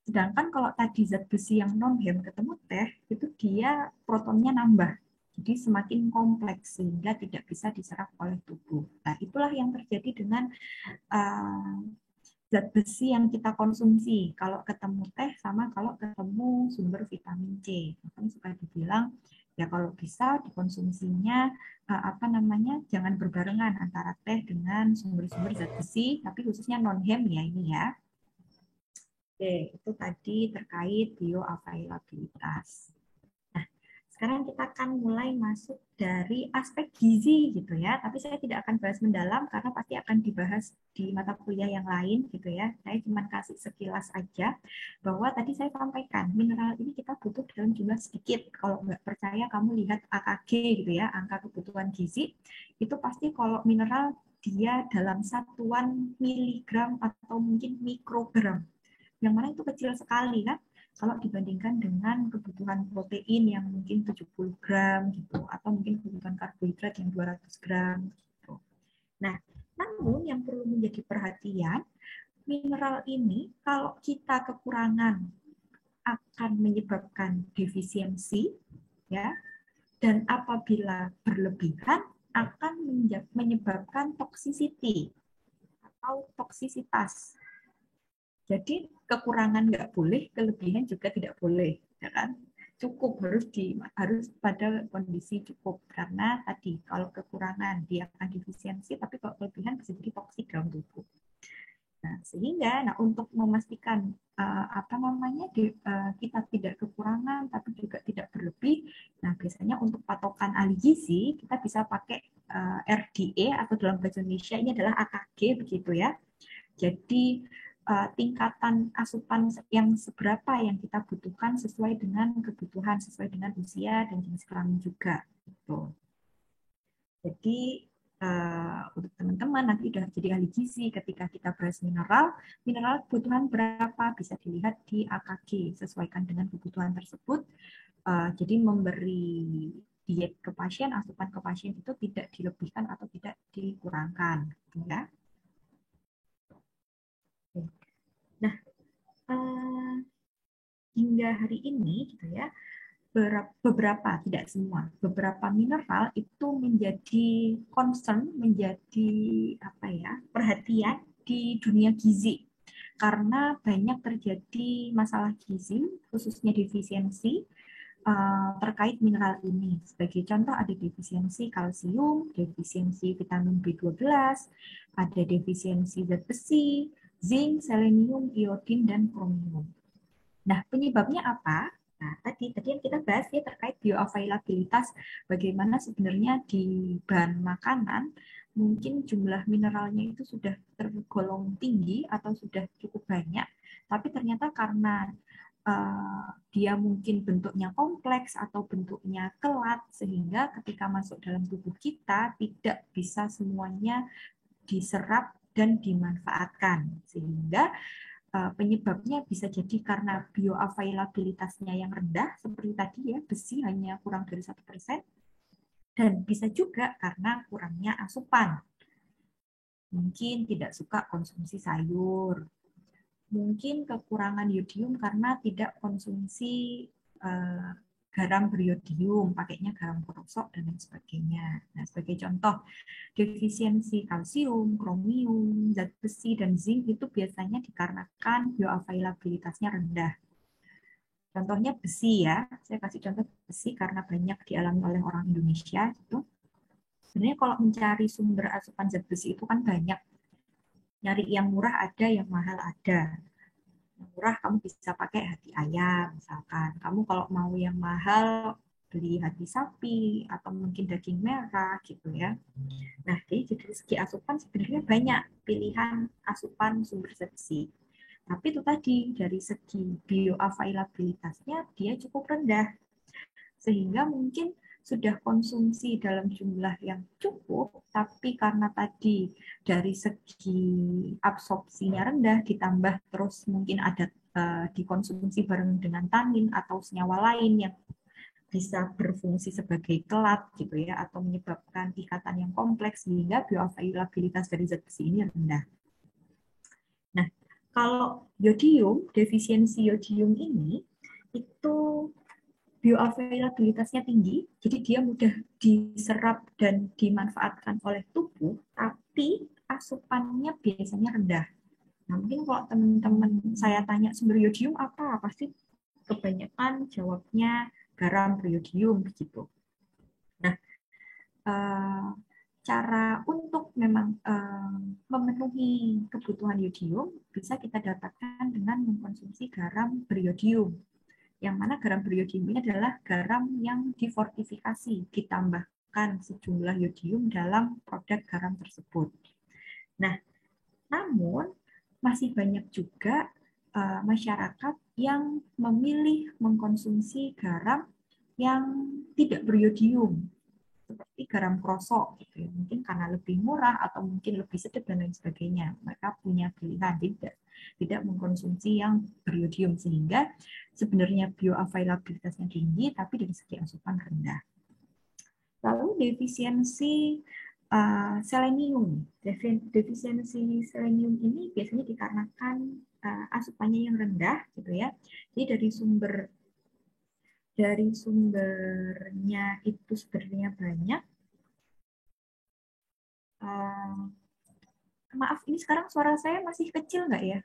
[SPEAKER 1] Sedangkan kalau tadi zat besi yang non-Hem ketemu teh, itu dia protonnya nambah. Jadi semakin kompleks sehingga tidak bisa diserap oleh tubuh. Nah, itulah yang terjadi dengan zat besi yang kita konsumsi kalau ketemu teh sama kalau ketemu sumber vitamin C. Makanya suka dibilang ya kalau bisa dikonsumsinya jangan berbarengan antara teh dengan sumber-sumber zat besi, tapi khususnya non-Hem ya ini ya. Oke, itu tadi terkait bioavailabilitas. Sekarang kita akan mulai masuk dari aspek gizi gitu ya, tapi saya tidak akan bahas mendalam karena pasti akan dibahas di mata kuliah yang lain gitu ya. Saya cuma kasih sekilas aja bahwa tadi saya sampaikan mineral ini kita butuh dalam jumlah sedikit. Kalau nggak percaya kamu lihat AKG gitu ya, angka kebutuhan gizi, itu pasti kalau mineral dia dalam satuan miligram atau mungkin mikrogram. Yang mana itu kecil sekali kan? Kalau dibandingkan dengan kebutuhan protein yang mungkin 70 gram gitu, atau mungkin kebutuhan karbohidrat yang 200 gram gitu. Nah, namun yang perlu menjadi perhatian, mineral ini kalau kita kekurangan akan menyebabkan defisiensi, ya, dan apabila berlebihan akan menyebabkan toxicity atau toksisitas. Jadi kekurangan nggak boleh, kelebihan juga tidak boleh, ya kan? Cukup harus pada kondisi cukup karena tadi kalau kekurangan dia akan defisiensi, tapi kalau kelebihan bisa jadi toksik dalam tubuh. Nah, sehingga untuk memastikan kita tidak kekurangan tapi juga tidak berlebih. Nah, biasanya untuk patokan ahli gizi kita bisa pakai RDA atau dalam bahasa Indonesia ini adalah AKG begitu ya. Jadi tingkatan asupan yang seberapa yang kita butuhkan sesuai dengan kebutuhan, sesuai dengan usia dan jenis kelamin juga. Gitu. Jadi untuk teman-teman nanti udah jadi ahli gizi ketika kita bahas mineral kebutuhan berapa bisa dilihat di AKG, sesuaikan dengan kebutuhan tersebut. Jadi memberi diet ke pasien, asupan ke pasien itu tidak dilebihkan atau tidak dikurangkan, ya. Nah, hingga hari ini gitu ya, beberapa, tidak semua, beberapa mineral itu menjadi concern, menjadi perhatian di dunia gizi karena banyak terjadi masalah gizi, khususnya defisiensi terkait mineral ini. Sebagai contoh ada defisiensi kalsium, defisiensi vitamin B12, ada defisiensi zat besi, zinc, selenium, iodin, dan kromium. Nah, penyebabnya apa? Nah, tadi yang kita bahas ya terkait bioavailabilitas, bagaimana sebenarnya di bahan makanan mungkin jumlah mineralnya itu sudah tergolong tinggi atau sudah cukup banyak, tapi ternyata karena dia mungkin bentuknya kompleks atau bentuknya kelat, sehingga ketika masuk dalam tubuh kita tidak bisa semuanya diserap dan dimanfaatkan, sehingga penyebabnya bisa jadi karena bioavailabilitasnya yang rendah, seperti tadi ya, besi hanya kurang dari 1%, dan bisa juga karena kurangnya asupan. Mungkin tidak suka konsumsi sayur, mungkin kekurangan yodium karena tidak konsumsi garam beriodium, pakainya garam krosok dan lain sebagainya. Nah, sebagai contoh, defisiensi kalsium, kromium, zat besi, dan zinc itu biasanya dikarenakan bioavailabilitasnya rendah. Contohnya besi ya, saya kasih contoh besi karena banyak dialami oleh orang Indonesia. Gitu. Sebenarnya kalau mencari sumber asupan zat besi itu kan banyak. Nyari yang murah ada, yang mahal ada. Yang murah kamu bisa pakai hati ayam misalkan. Kamu kalau mau yang mahal beli hati sapi atau mungkin daging merah gitu ya. Nah, jadi dari segi asupan sebenarnya banyak pilihan asupan sumber zat besi. Tapi itu tadi dari segi bioavailabilitasnya dia cukup rendah. Sehingga mungkin sudah konsumsi dalam jumlah yang cukup, tapi karena tadi dari segi absorpsinya rendah, ditambah terus mungkin ada dikonsumsi bareng dengan tanin atau senyawa lain yang bisa berfungsi sebagai kelat gitu ya, atau menyebabkan ikatan yang kompleks sehingga bioavailabilitas dari zat besi ini rendah. Nah, kalau yodium, defisiensi yodium ini itu bioavailabilitasnya tinggi, jadi dia mudah diserap dan dimanfaatkan oleh tubuh, tapi asupannya biasanya rendah. Nah, mungkin kalau teman-teman saya tanya sumber yodium apa, pasti kebanyakan jawabnya garam beriodium begitu. Nah, cara untuk memang memenuhi kebutuhan yodium bisa kita dapatkan dengan mengkonsumsi garam beriodium. Yang mana garam beriodium ini adalah garam yang difortifikasi, ditambahkan sejumlah yodium dalam produk garam tersebut. Nah, namun masih banyak juga masyarakat yang memilih mengkonsumsi garam yang tidak beriodium, seperti garam krosok gitu ya. Mungkin karena lebih murah atau mungkin lebih sedap dan lain sebagainya. Mereka punya pilihan tidak mengkonsumsi yang beriodium, sehingga sebenarnya bioavailabilitasnya tinggi tapi dari segi asupan rendah. Lalu defisiensi selenium. Defisiensi selenium ini biasanya dikarenakan asupannya yang rendah gitu ya. Jadi dari sumbernya itu sebenarnya banyak. Maaf, ini sekarang suara saya masih kecil nggak ya?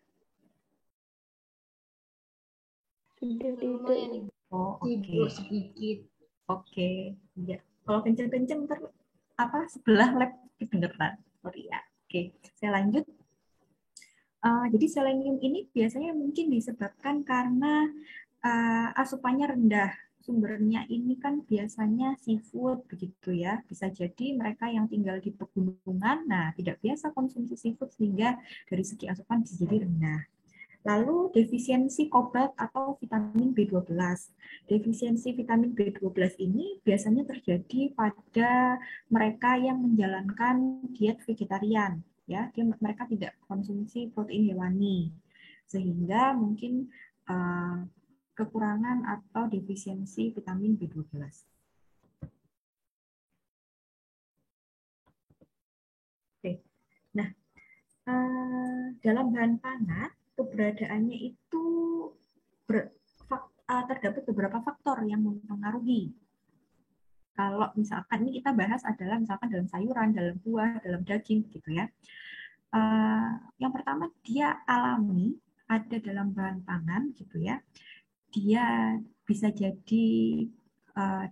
[SPEAKER 2] Sudah tidak.
[SPEAKER 1] Oh, oke.
[SPEAKER 3] Sedikit.
[SPEAKER 1] Oke. Ya. Kalau kenceng-kenceng ntar sebelah lab kedengeran. Sorry ya. Oke, saya lanjut. Jadi selenium ini biasanya mungkin disebabkan karena asupannya rendah. Sumbernya ini kan biasanya seafood begitu ya. Bisa jadi mereka yang tinggal di pegunungan, nah tidak biasa konsumsi seafood sehingga dari segi asupan bisa jadi rendah. Lalu defisiensi kobalt atau vitamin B12. Defisiensi vitamin B12 ini biasanya terjadi pada mereka yang menjalankan diet vegetarian, ya. Mereka tidak konsumsi protein hewani, sehingga mungkin kekurangan atau defisiensi vitamin B12. Oke. Nah, dalam bahan pangan keberadaannya itu terdapat beberapa faktor yang mempengaruhi. Kalau misalkan ini kita bahas adalah misalkan dalam sayuran, dalam buah, dalam daging gitu ya. Yang pertama dia alami, ada dalam bahan pangan gitu ya. Dia bisa jadi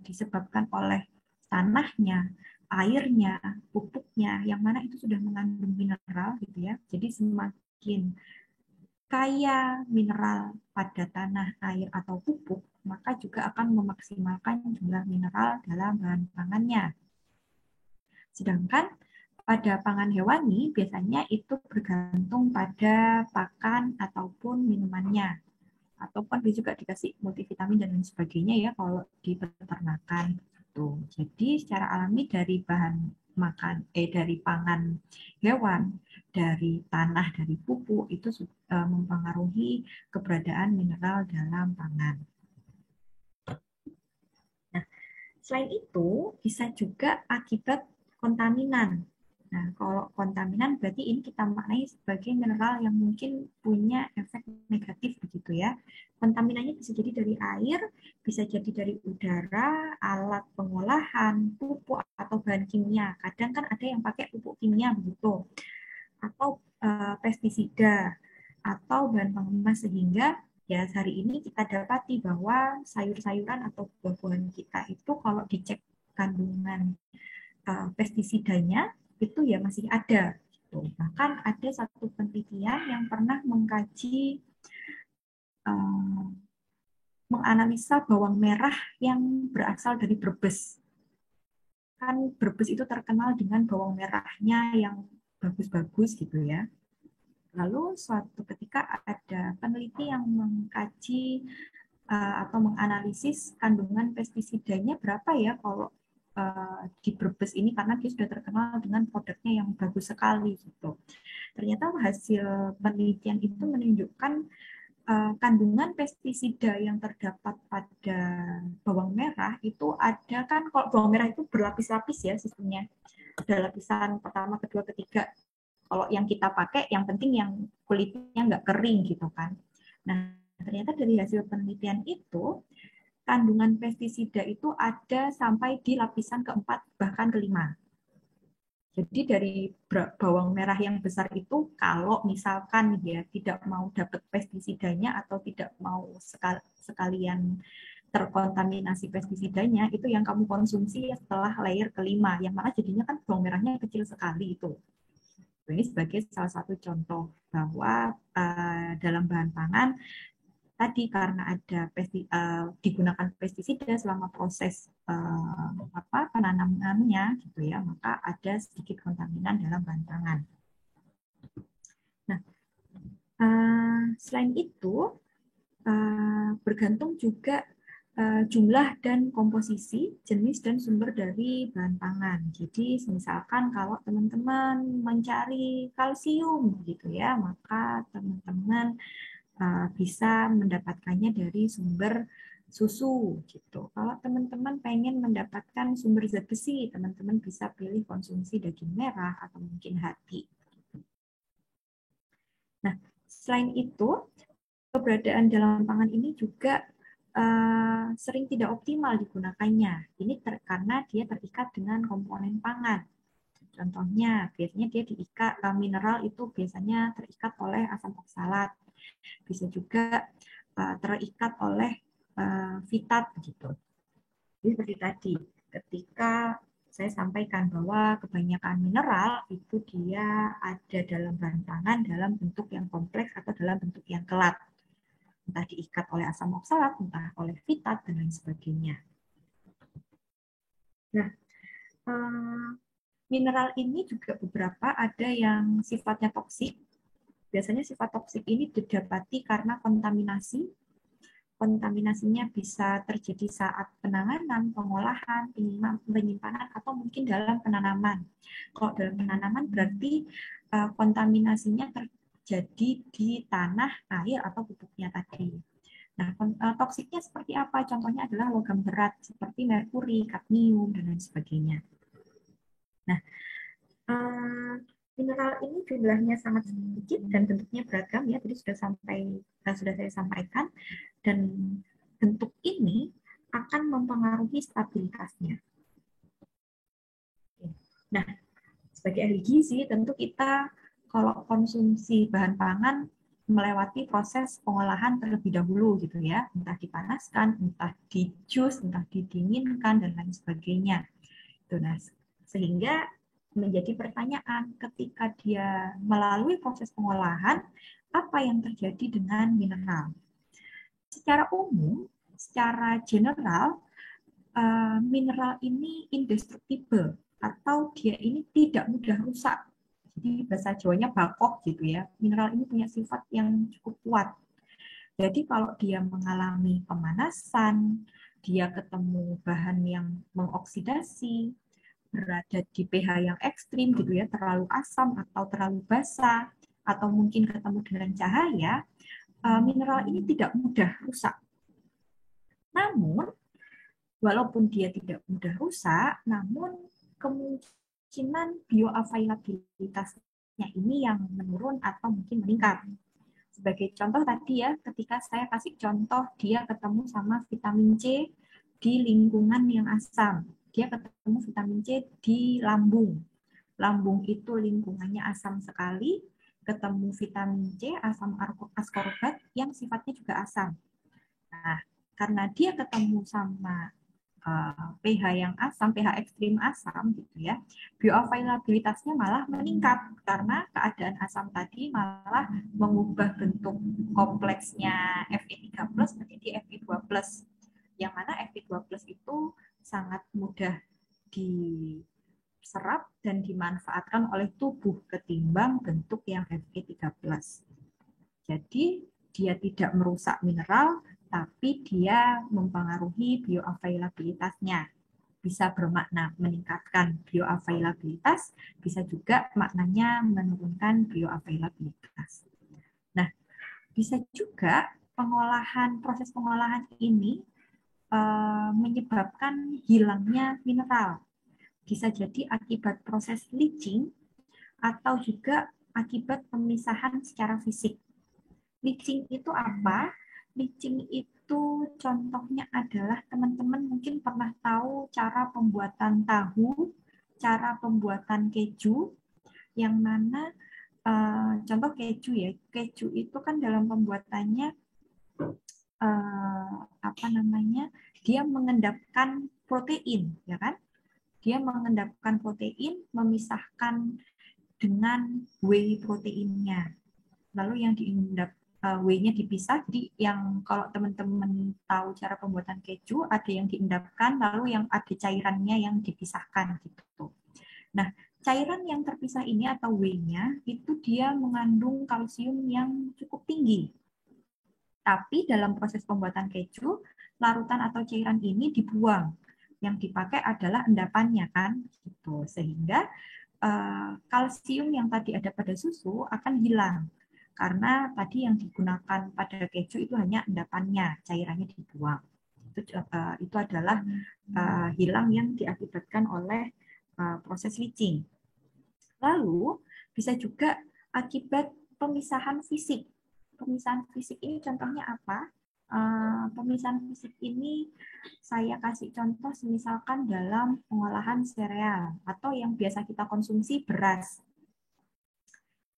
[SPEAKER 1] disebabkan oleh tanahnya, airnya, pupuknya, yang mana itu sudah mengandung mineral gitu ya. Jadi semakin kaya mineral pada tanah, air, atau pupuk, maka juga akan memaksimalkan jumlah mineral dalam bahan pangannya. Sedangkan pada pangan hewani biasanya itu bergantung pada pakan ataupun minumannya. Ataupun dia juga dikasih multivitamin dan lain sebagainya ya kalau di peternakan. Jadi secara alami dari bahan dari pangan hewan, dari tanah, dari pupuk itu mempengaruhi keberadaan mineral dalam pangan. Nah, selain itu bisa juga akibat kontaminan. Nah, kalau kontaminan berarti ini kita maknai sebagai mineral yang mungkin punya efek negatif begitu ya. Kontaminannya bisa jadi dari air, bisa jadi dari udara, alat pengolahan, pupuk atau bahan kimia. Kadang kan ada yang pakai pupuk kimia begitu, atau pestisida atau bahan pengemas, sehingga ya hari ini kita dapati bahwa sayur-sayuran atau buah-buahan kita itu kalau dicek kandungan pestisidanya itu ya masih ada. Bahkan ada satu penelitian yang pernah mengkaji menganalisa bawang merah yang berasal dari Brebes. Kan Brebes itu terkenal dengan bawang merahnya yang bagus-bagus gitu ya. Lalu suatu ketika ada peneliti yang mengkaji atau menganalisis kandungan pestisidanya berapa ya kalau di Brebes ini, karena dia sudah terkenal dengan produknya yang bagus sekali gitu. Ternyata hasil penelitian itu menunjukkan kandungan pestisida yang terdapat pada bawang merah itu ada kan, kalau bawang merah itu berlapis-lapis ya sistemnya. Ada lapisan pertama, kedua, ketiga. Kalau yang kita pakai, yang penting yang kulitnya nggak kering gitu kan. Nah, ternyata dari hasil penelitian itu, kandungan pestisida itu ada sampai di lapisan keempat, bahkan kelima. Jadi dari bawang merah yang besar itu, kalau misalkan ya tidak mau dapat pestisidanya atau tidak mau sekalian terkontaminasi pestisidanya, itu yang kamu konsumsi setelah layer kelima, yang mana jadinya kan bawang merahnya kecil sekali itu. Ini sebagai salah satu contoh bahwa dalam bahan pangan tadi karena ada digunakan pestisida selama proses penanamannya gitu ya, maka ada sedikit kontaminan dalam bahan pangan. Nah, selain itu bergantung juga jumlah dan komposisi, jenis dan sumber dari bahan pangan. Jadi misalkan kalau teman-teman mencari kalsium gitu ya, maka teman-teman bisa mendapatkannya dari sumber susu gitu. Kalau teman-teman pengen mendapatkan sumber zat besi, teman-teman bisa pilih konsumsi daging merah atau mungkin hati. Nah, selain itu, keberadaan dalam pangan ini juga sering tidak optimal digunakannya. Ini karena dia terikat dengan komponen pangan. Contohnya, biasanya dia diikat mineral itu biasanya terikat oleh asam oksalat. Bisa juga terikat oleh fitat gitu. Jadi seperti tadi, ketika saya sampaikan bahwa kebanyakan mineral itu dia ada dalam bahan pangan dalam bentuk yang kompleks atau dalam bentuk yang kelat. Entah diikat oleh asam oksalat, entah oleh fitat, dan lain sebagainya. Nah, mineral ini juga beberapa ada yang sifatnya toksik. Biasanya sifat toksik ini didapati karena kontaminasi. Kontaminasinya bisa terjadi saat penanganan, pengolahan, penyimpanan, atau mungkin dalam penanaman. Kalau dalam penanaman berarti kontaminasinya terjadi di tanah, air, atau pupuknya tadi. Nah, toksiknya seperti apa? Contohnya adalah logam berat seperti merkuri, kadmium, dan lain sebagainya. Nah, mineral ini jumlahnya sangat sedikit dan bentuknya beragam ya, tadi sudah saya sampaikan, dan bentuk ini akan mempengaruhi stabilitasnya. Nah, sebagai ahli gizi tentu kita kalau konsumsi bahan pangan melewati proses pengolahan terlebih dahulu gitu ya, entah dipanaskan, entah di jus, entah didinginkan dan lain sebagainya. Itu nah, sehingga menjadi pertanyaan ketika dia melalui proses pengolahan, apa yang terjadi dengan mineral? Secara umum, secara general, mineral ini indestructible atau dia ini tidak mudah rusak. Jadi bahasa Jawanya bakoh gitu ya. Mineral ini punya sifat yang cukup kuat. Jadi kalau dia mengalami pemanasan, dia ketemu bahan yang mengoksidasi, berada di pH yang ekstrim gitu ya, terlalu asam atau terlalu basa, atau mungkin ketemu dengan cahaya, mineral ini tidak mudah rusak. Namun, walaupun dia tidak mudah rusak, namun kemungkinan bioavailabilitasnya ini yang menurun atau mungkin meningkat. Sebagai contoh tadi ya, ketika saya kasih contoh dia ketemu sama vitamin C di lingkungan yang asam. Dia ketemu vitamin C di lambung. Lambung itu lingkungannya asam sekali, ketemu vitamin C, asam ascorbat yang sifatnya juga asam. Nah, karena dia ketemu sama pH yang asam, pH ekstrim asam gitu ya, bioavailabilitasnya malah meningkat karena keadaan asam tadi malah mengubah bentuk kompleksnya Fe3+ menjadi Fe2+. Yang mana Fe2+ itu sangat mudah diserap dan dimanfaatkan oleh tubuh ketimbang bentuk yang Fe3+. Jadi dia tidak merusak mineral, tapi dia mempengaruhi bioavailabilitasnya. Bisa bermakna meningkatkan bioavailabilitas, bisa juga maknanya menurunkan bioavailabilitas. Nah, Bisa juga proses pengolahan ini menyebabkan hilangnya mineral. Bisa jadi akibat proses leaching atau juga akibat pemisahan secara fisik. Leaching itu apa? Leaching itu contohnya adalah teman-teman mungkin pernah tahu cara pembuatan tahu, cara pembuatan keju, yang mana contoh keju ya, keju itu kan dalam pembuatannya apa namanya, dia mengendapkan protein, ya kan? Dia mengendapkan protein, memisahkan dengan whey proteinnya. Lalu yang diendap whey-nya dipisah. Jadi yang kalau teman-teman tahu cara pembuatan keju, ada yang diendapkan, lalu yang ada cairannya yang dipisahkan gitu. Nah, cairan yang terpisah ini atau whey-nya itu dia mengandung kalsium yang cukup tinggi. Tapi dalam proses pembuatan keju, larutan atau cairan ini dibuang. Yang dipakai adalah endapannya kan, gitu. Sehingga kalsium yang tadi ada pada susu akan hilang. Karena tadi yang digunakan pada keju itu hanya endapannya, cairannya dibuang. Itu adalah hilang yang diakibatkan oleh proses leaching. Lalu bisa juga akibat pemisahan fisik. Pemisahan fisik ini contohnya apa? Pemisahan fisik ini saya kasih contoh misalkan dalam pengolahan sereal atau yang biasa kita konsumsi beras.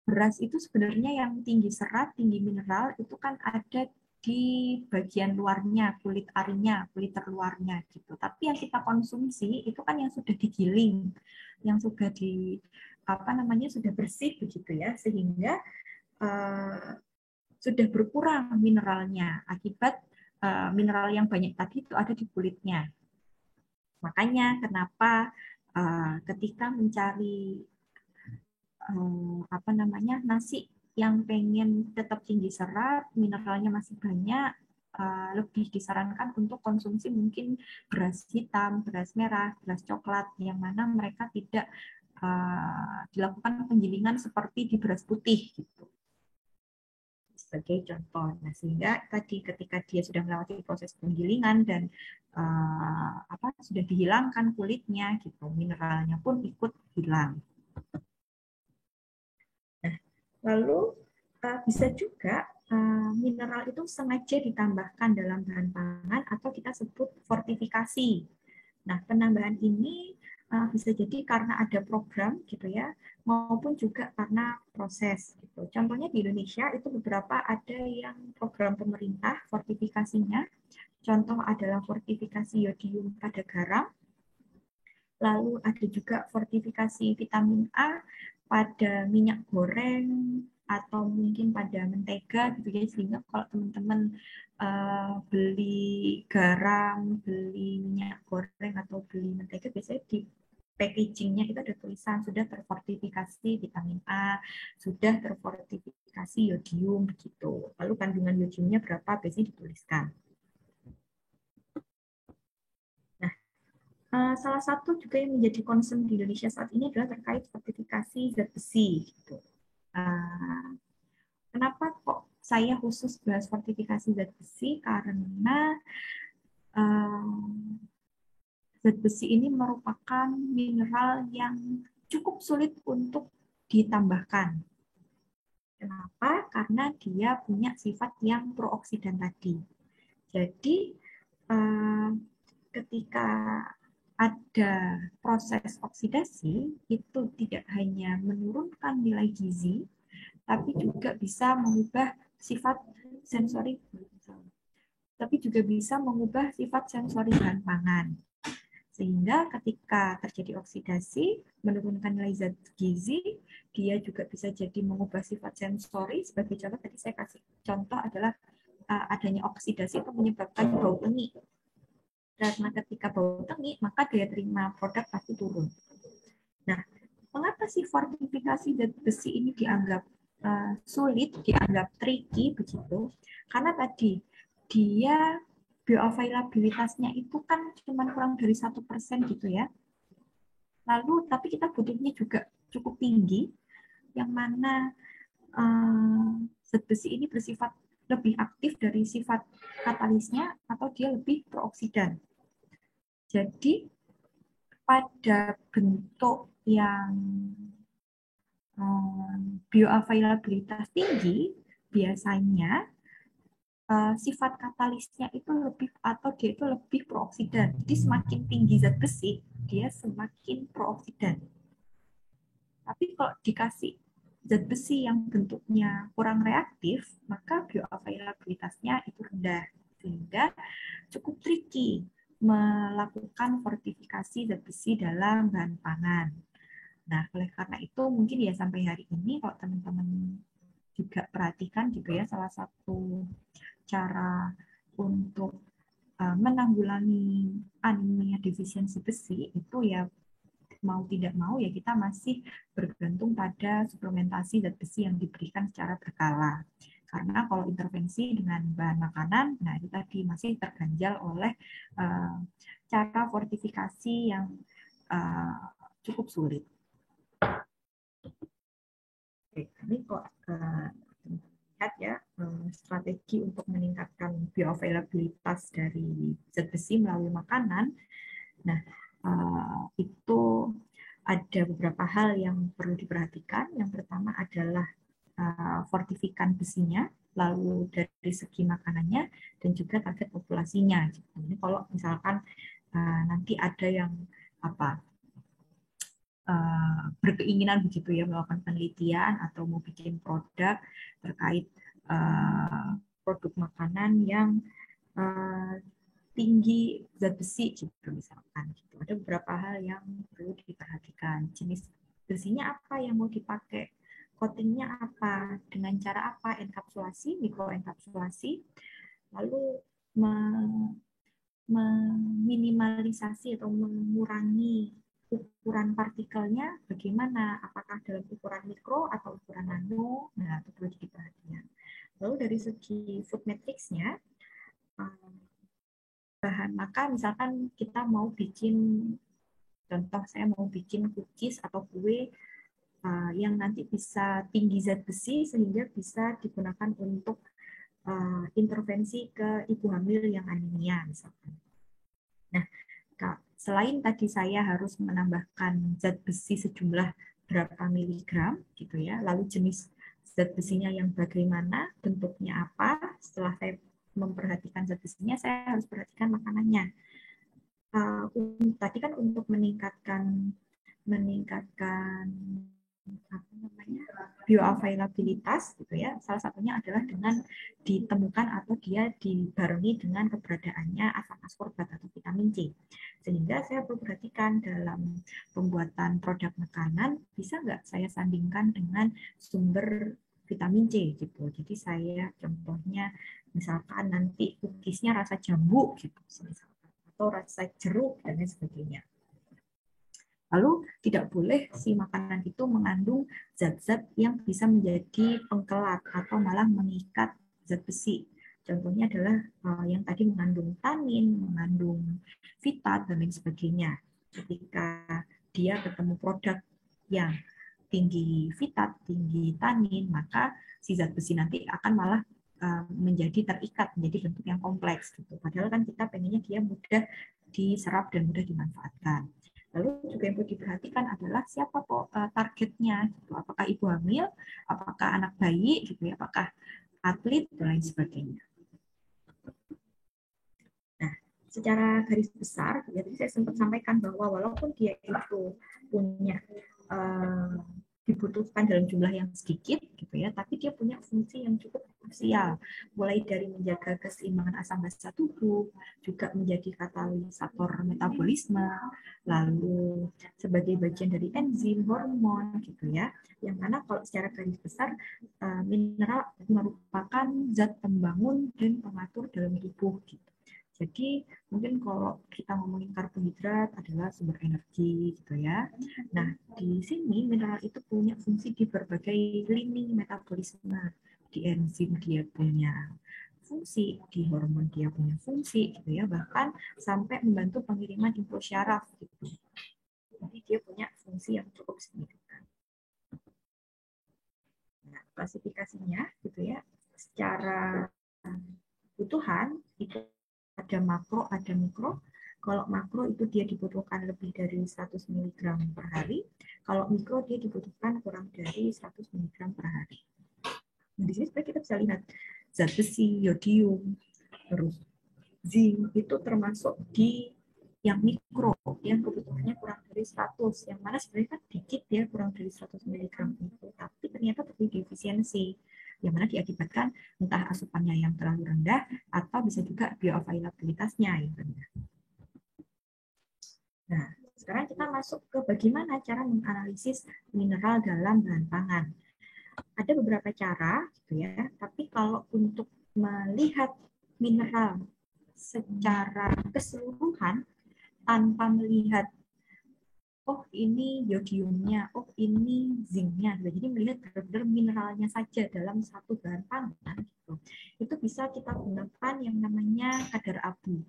[SPEAKER 1] Beras itu sebenarnya yang tinggi serat, tinggi mineral itu kan ada di bagian luarnya, kulit arinya, kulit terluarnya gitu. Tapi yang kita konsumsi itu kan yang sudah digiling, yang sudah sudah bersih begitu ya, sehingga sudah berkurang mineralnya akibat mineral yang banyak tadi itu ada di kulitnya. Makanya kenapa ketika mencari nasi yang pengen tetap tinggi serat, mineralnya masih banyak, lebih disarankan untuk konsumsi mungkin beras hitam, beras merah, beras coklat, yang mana mereka tidak dilakukan penggilingan seperti di beras putih gitu. Sebagai contoh. Nah, sehingga tadi ketika dia sudah melewati proses penggilingan dan sudah dihilangkan kulitnya gitu, mineralnya pun ikut hilang. Lalu bisa juga mineral itu sengaja ditambahkan dalam bahan pangan atau kita sebut fortifikasi. Nah, penambahan ini bisa jadi karena ada program gitu ya, maupun juga karena proses gitu. Contohnya di Indonesia itu beberapa ada yang program pemerintah fortifikasinya. Contoh adalah fortifikasi yodium pada garam. Lalu ada juga fortifikasi vitamin A pada minyak goreng atau mungkin pada mentega gitu ya, sehingga kalau teman-teman beli garam, beli minyak goreng atau beli mentega, biasanya di packagingnya itu ada tulisan sudah terfortifikasi vitamin A, sudah terfortifikasi yodium begitu. Lalu kandungan yodiumnya berapa biasanya dituliskan. Salah satu juga yang menjadi concern di Indonesia saat ini adalah terkait sertifikasi zat besi. Gitu. Kenapa kok saya khusus bahas sertifikasi zat besi? Karena zat besi ini merupakan mineral yang cukup sulit untuk ditambahkan. Kenapa? Karena dia punya sifat yang prooksidan tadi. Jadi, ketika ada proses oksidasi, itu tidak hanya menurunkan nilai gizi, tapi juga bisa mengubah sifat sensori, bahan pangan. Sehingga ketika terjadi oksidasi, menurunkan nilai zat gizi, dia juga bisa jadi mengubah sifat sensori. Sebagai contoh, tadi saya kasih contoh adalah adanya oksidasi itu menyebabkan bau tengi. Karena ketika bau tengi, maka daya terima produk pasti turun. Nah, mengapa sih fortifikasi zat besi ini dianggap sulit, dianggap tricky begitu? Karena tadi dia bioavailabilitasnya itu kan cuma kurang dari 1% gitu ya. Lalu, tapi kita butuhnya juga cukup tinggi, yang mana zat besi ini bersifat lebih aktif dari sifat katalisnya atau dia lebih prooksidan. Jadi pada bentuk yang bioavailabilitas tinggi, biasanya sifat katalisnya itu lebih atau dia itu lebih prooksidan. Jadi semakin tinggi zat besi, dia semakin prooksidan. Tapi kalau dikasih zat besi yang bentuknya kurang reaktif, maka bioavailabilitasnya itu rendah. Sehingga cukup tricky melakukan fortifikasi zat besi dalam bahan pangan. Nah, oleh karena itu mungkin ya sampai hari ini kalau teman-teman juga perhatikan gitu ya, salah satu cara untuk menanggulangi anemia defisiensi besi itu ya mau tidak mau ya kita masih bergantung pada suplementasi zat besi yang diberikan secara berkala. Karena kalau intervensi dengan bahan makanan, nah itu tadi masih terganjal oleh cara fortifikasi yang cukup sulit. Oke, ini kok lihat ya strategi untuk meningkatkan bioavailabilitas dari zat besi melalui makanan. Nah, itu ada beberapa hal yang perlu diperhatikan. Yang pertama adalah fortifikan besinya, lalu dari segi makanannya, dan juga target populasinya. Jadi kalau misalkan nanti ada yang berkeinginan begitu ya melakukan penelitian atau mau bikin produk terkait produk makanan yang tinggi zat besi gitu misalkan gitu. Ada beberapa hal yang perlu diperhatikan. Jenis besinya apa yang mau dipakai, coatingnya apa, dengan cara apa, enkapsulasi, mikroenkapsulasi, lalu meminimalisasi atau mengurangi ukuran partikelnya bagaimana, apakah dalam ukuran mikro atau ukuran nano, nah itu perlu diperhatikan. Lalu dari segi food matrix-nya, bahan maka misalkan kita mau bikin, contoh saya mau bikin cookies atau kue yang nanti bisa tinggi zat besi sehingga bisa digunakan untuk intervensi ke ibu hamil yang anemia misalkan. Nah, selain tadi saya harus menambahkan zat besi sejumlah berapa miligram gitu ya, lalu jenis zat besinya yang bagaimana, bentuknya apa, setelah saya memperhatikan zat besinya, saya harus perhatikan makanannya. Tadi kan untuk meningkatkan apa namanya bioavailabilitas gitu ya, salah satunya adalah dengan ditemukan atau dia dibarengi dengan keberadaannya asam askorbat atau vitamin C. Sehingga saya perlu perhatikan dalam pembuatan produk makanan, bisa nggak saya sandingkan dengan sumber vitamin C gitu. Jadi saya contohnya misalkan nanti cookiesnya rasa jambu gitu misalkan, atau rasa jeruk dan lain sebagainya. Lalu tidak boleh si makanan itu mengandung zat-zat yang bisa menjadi pengkelat atau malah mengikat zat besi. Contohnya adalah yang tadi mengandung tanin, mengandung fitat, dan lain sebagainya. Ketika dia ketemu produk yang tinggi fitat, tinggi tanin, maka si zat besi nanti akan malah menjadi terikat, menjadi bentuk yang kompleks. Gitu. Padahal kan kita pengennya dia mudah diserap dan mudah dimanfaatkan. Lalu juga yang perlu diperhatikan adalah siapa targetnya, gitu. Apakah ibu hamil, apakah anak bayi, gitu ya, apakah atlet dan lain sebagainya. Nah, secara garis besar, ya tadi saya sempat sampaikan bahwa walaupun dia itu punya dibutuhkan dalam jumlah yang sedikit, gitu ya, tapi dia punya fungsi yang cukup krusial, mulai dari menjaga keseimbangan asam basa tubuh, juga menjadi katalisator metabolisme, lalu sebagai bagian dari enzim, hormon, gitu ya. Yang mana kalau secara garis besar mineral merupakan zat pembangun dan pengatur dalam tubuh, gitu. Jadi mungkin kalau kita ngomongin karbohidrat adalah sumber energi gitu ya. Nah, di sini mineral itu punya fungsi di berbagai lini metabolisme. Di enzim dia punya fungsi, di hormon dia punya fungsi gitu ya, bahkan sampai membantu pengiriman info syaraf gitu. Jadi dia punya fungsi yang cukup signifikan. Nah, klasifikasinya gitu ya, secara kebutuhan itu ada makro, ada mikro. Kalau makro itu dia dibutuhkan lebih dari 100 mg per hari. Kalau mikro dia dibutuhkan kurang dari 100 mg per hari. Nah, di sini kita bisa lihat zat besi, yodium, terus zinc itu termasuk di yang mikro, yang kebutuhannya kurang dari 100, yang mana sebenarnya kan dikit ya, kurang dari 100 mg itu, tapi ternyata terjadi defisiensi, yang mana diakibatkan entah asupannya yang terlalu rendah atau bisa juga bioavailabilitasnya yang rendah. Nah, sekarang kita masuk ke bagaimana cara menganalisis mineral dalam bahan pangan. Ada beberapa cara, gitu ya. Tapi kalau untuk melihat mineral secara keseluruhan tanpa melihat oh ini yodiumnya, oh ini zincnya, jadi melihat benar-benar mineralnya saja dalam satu bahan pangan, gitu. Itu bisa kita gunakan yang namanya kadar abu.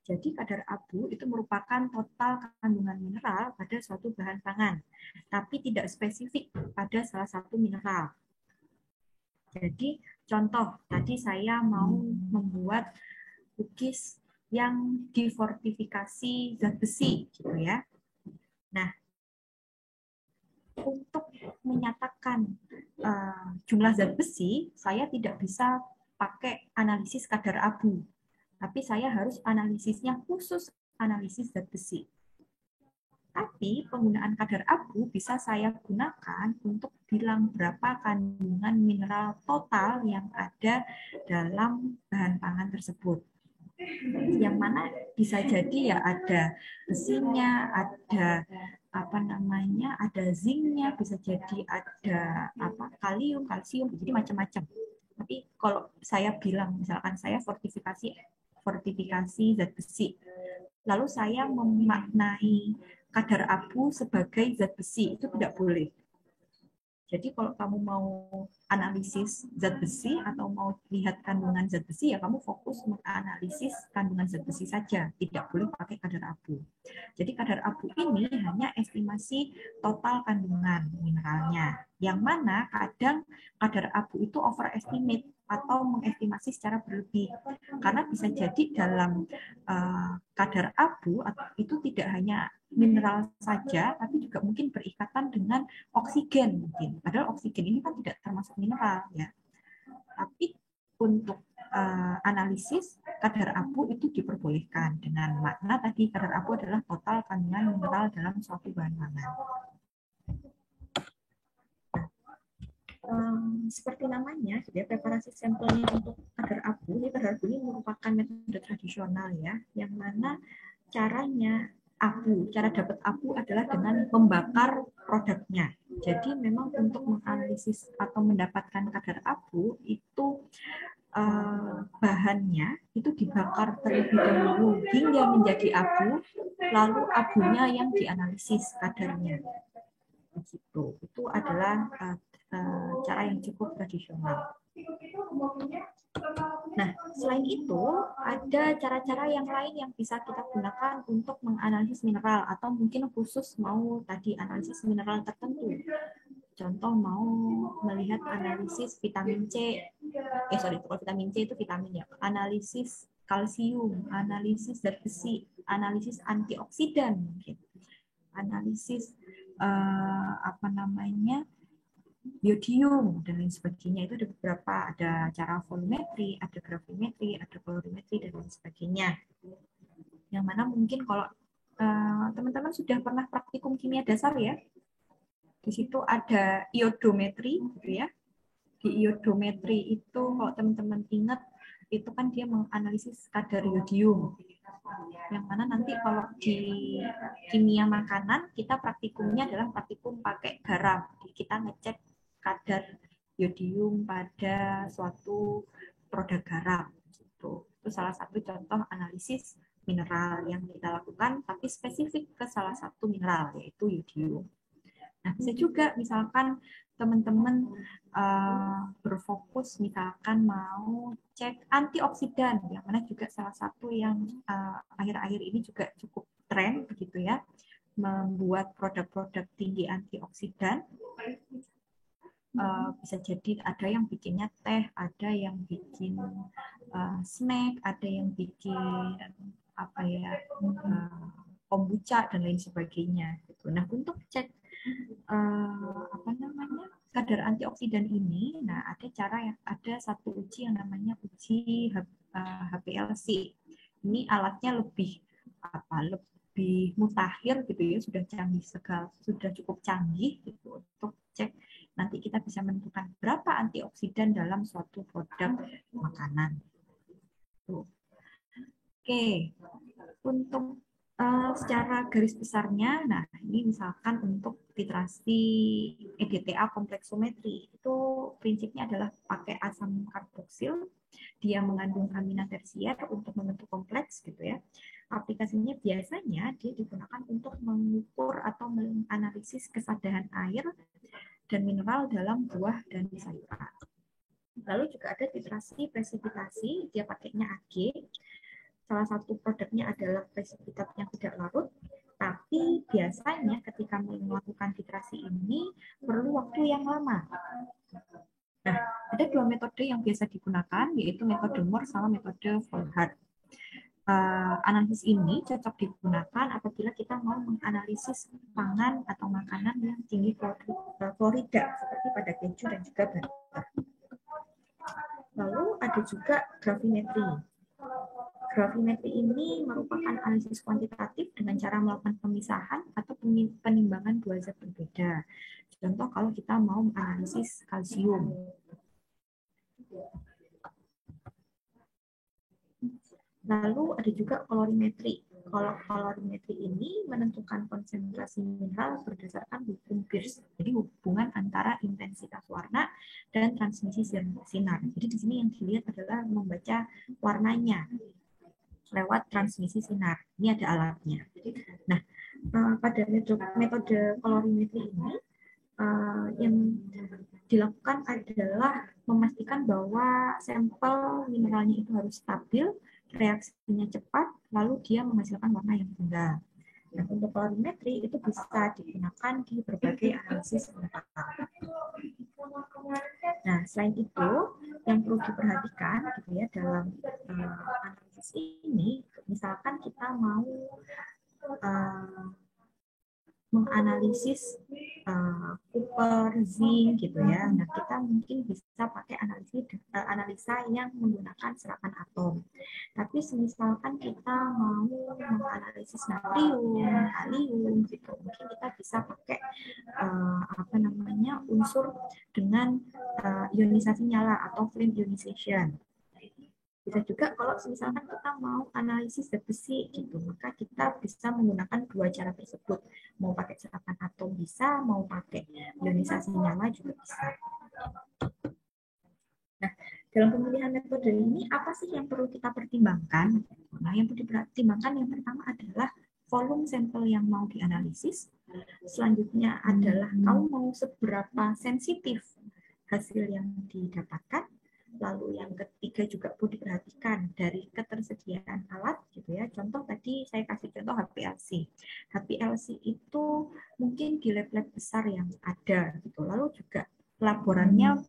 [SPEAKER 1] Jadi kadar abu itu merupakan total kandungan mineral pada suatu bahan pangan, tapi tidak spesifik pada salah satu mineral. Jadi contoh, tadi saya mau membuat cookies yang difortifikasi zat besi, gitu ya. Nah, untuk menyatakan jumlah zat besi, saya tidak bisa pakai analisis kadar abu. Tapi saya harus analisisnya khusus analisis zat besi. Tapi penggunaan kadar abu bisa saya gunakan untuk bilang berapa kandungan mineral total yang ada dalam bahan pangan tersebut. Yang mana bisa jadi ya ada besinya, ada ada zincnya, bisa jadi ada kalium, kalsium, jadi macam-macam. Tapi kalau saya bilang misalkan saya fortifikasi zat besi, lalu saya memaknai kadar abu sebagai zat besi, itu tidak boleh. Jadi kalau kamu mau analisis zat besi atau mau lihat kandungan zat besi, ya kamu fokus menganalisis kandungan zat besi saja, tidak boleh pakai kadar abu. Jadi kadar abu ini hanya estimasi total kandungan mineralnya, yang mana kadang kadar abu itu overestimate atau mengestimasi secara berlebih, karena bisa jadi dalam kadar abu itu tidak hanya mineral saja, tapi juga mungkin berikatan dengan oksigen mungkin. Padahal oksigen ini kan tidak termasuk mineral ya. Tapi untuk analisis kadar abu itu diperbolehkan dengan makna tadi kadar abu adalah total kandungan mineral dalam suatu bahan pangan. Seperti namanya, jadi preparasi sampelnya untuk kadar abu. Ini kadar abu ini merupakan metode tradisional ya, yang mana caranya cara dapat abu adalah dengan membakar produknya. Jadi memang untuk menganalisis atau mendapatkan kadar abu itu bahannya itu dibakar terlebih dahulu hingga menjadi abu, lalu abunya yang dianalisis kadarnya. Begitu. Itu adalah cara yang cukup tradisional. Nah, selain itu, ada cara-cara yang lain yang bisa kita gunakan untuk menganalisis mineral, atau mungkin khusus mau tadi analisis mineral tertentu. Contoh mau melihat analisis vitamin C, kalau vitamin C itu vitamin ya, analisis kalsium, analisis zat besi, analisis antioksidan, mungkin. Analisis yodium dan lain sebagainya. Itu ada beberapa, ada cara volumetri, ada gravimetri, ada colorimetri dan lain sebagainya. Yang mana mungkin kalau teman-teman sudah pernah praktikum kimia dasar ya, di situ ada iodometri gitu ya. Di iodometri itu kalau teman-teman ingat itu kan dia menganalisis kadar yodium. Yang mana nanti kalau di kimia makanan kita praktikumnya adalah praktikum pakai garam. Kita ngecek kadar yodium pada suatu produk garam. Gitu. Itu salah satu contoh analisis mineral yang kita lakukan, tapi spesifik ke salah satu mineral, yaitu yodium. Nah, bisa juga misalkan teman-teman berfokus misalkan mau cek antioksidan, yang mana juga salah satu yang akhir-akhir ini juga cukup tren begitu ya, membuat produk-produk tinggi antioksidan. bisa jadi ada yang bikinnya teh, ada yang bikin snack, ada yang bikin apa ya kombucha dan lain sebagainya gitu. Nah, untuk cek apa namanya kadar antioksidan ini, nah ada satu uji yang namanya uji HPLC. Ini alatnya lebih mutakhir gitu ya, sudah cukup canggih gitu untuk cek nanti kita bisa menentukan berapa antioksidan dalam suatu produk makanan. Tuh. Oke, untuk secara garis besarnya, nah ini misalkan untuk titrasi EDTA kompleksometri, itu prinsipnya adalah pakai asam karboksil, dia mengandung amina tersier untuk membentuk kompleks gitu ya. Aplikasinya biasanya dia digunakan untuk mengukur atau menganalisis kesadaran air dan mineral dalam buah dan sayuran. Lalu juga ada titrasi presipitasi, dia pakainya AG. Salah satu produknya adalah presipitat yang tidak larut, tapi biasanya ketika melakukan titrasi ini perlu waktu yang lama. Nah, ada dua metode yang biasa digunakan, yaitu metode Moore sama metode Volhard. Analisis ini cocok digunakan apabila kita mau menganalisis pangan atau makanan yang tinggi klorida, seperti pada keju dan juga butter. Lalu ada juga gravimetri. Gravimetri ini merupakan analisis kuantitatif dengan cara melakukan pemisahan atau penimbangan dua zat berbeda. Contoh kalau kita mau menganalisis kalsium. Lalu ada juga kolorimetri. Kalau kolorimetri ini menentukan konsentrasi mineral berdasarkan hukum Peirce. Jadi hubungan antara intensitas warna dan transmisi sinar. Jadi di sini yang dilihat adalah membaca warnanya lewat transmisi sinar. Ini ada alatnya. Nah, pada metode kolorimetri ini yang dilakukan adalah memastikan bahwa sampel mineralnya itu harus stabil, reaksinya cepat, lalu dia menghasilkan warna yang tunggal. Nah, untuk kolorimetri itu bisa digunakan di berbagai analisis metabolik. Nah, selain itu, yang perlu diperhatikan gitu ya dalam analisis ini, misalkan kita mau menganalisis copper, zinc gitu ya. Nah, kita mungkin bisa pakai analisa yang menggunakan serapan atom. Tapi misalkan kita mau menganalisis natrium, kalium gitu, mungkin kita bisa pakai unsur dengan ionisasi nyala atau flame ionization. Bisa juga kalau misalkan kita mau analisis zat besi gitu, maka kita bisa menggunakan dua cara tersebut. Mau pakai serapan atom bisa, mau pakai ionisasi nyala juga bisa. Nah, dalam pemilihan metode ini apa sih yang perlu kita pertimbangkan? Nah, yang perlu dipertimbangkan yang pertama adalah volume sampel yang mau dianalisis. Selanjutnya adalah kamu mau seberapa sensitif hasil yang didapatkan. Lalu yang ketiga juga perlu diperhatikan dari ketersediaan alat gitu ya. Contoh tadi saya kasih contoh HPLC. HPLC itu mungkin di lab-lab besar yang ada gitu. Lalu juga laborannya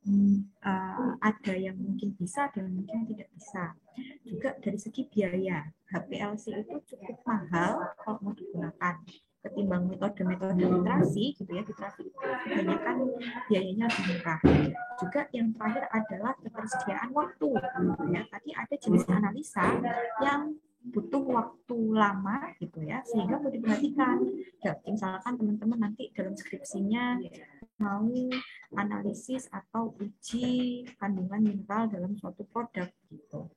[SPEAKER 1] ada yang mungkin bisa dan mungkin tidak bisa. Juga dari segi biaya, HPLC itu cukup mahal kalau mau digunakan ketimbang metode-metode titrasi gitu ya. Titrasi itu kebanyakan biayanya lebih murah. Juga yang terakhir adalah ketersediaan waktu gitu ya. Tadi ada jenis analisa yang butuh waktu lama gitu ya, sehingga perlu diperhatikan. Ya, misalkan teman-teman nanti dalam skripsinya mau analisis atau uji kandungan mineral dalam suatu produk gitu.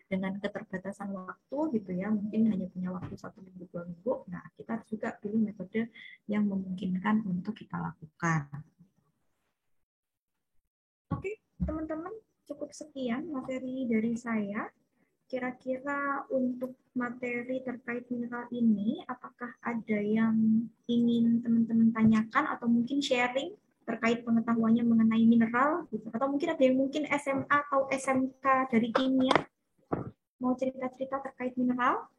[SPEAKER 1] Dengan keterbatasan waktu gitu ya, mungkin hanya punya waktu 1 minggu 2 minggu. Nah, kita juga pilih metode yang memungkinkan untuk kita lakukan. Oke, teman-teman, cukup sekian materi dari saya. Kira-kira untuk materi terkait mineral ini, apakah ada yang ingin teman-teman tanyakan atau mungkin sharing terkait pengetahuannya mengenai mineral? Gitu. Atau mungkin ada yang mungkin SMA atau SMK dari kimia mau cerita-cerita terkait mineral?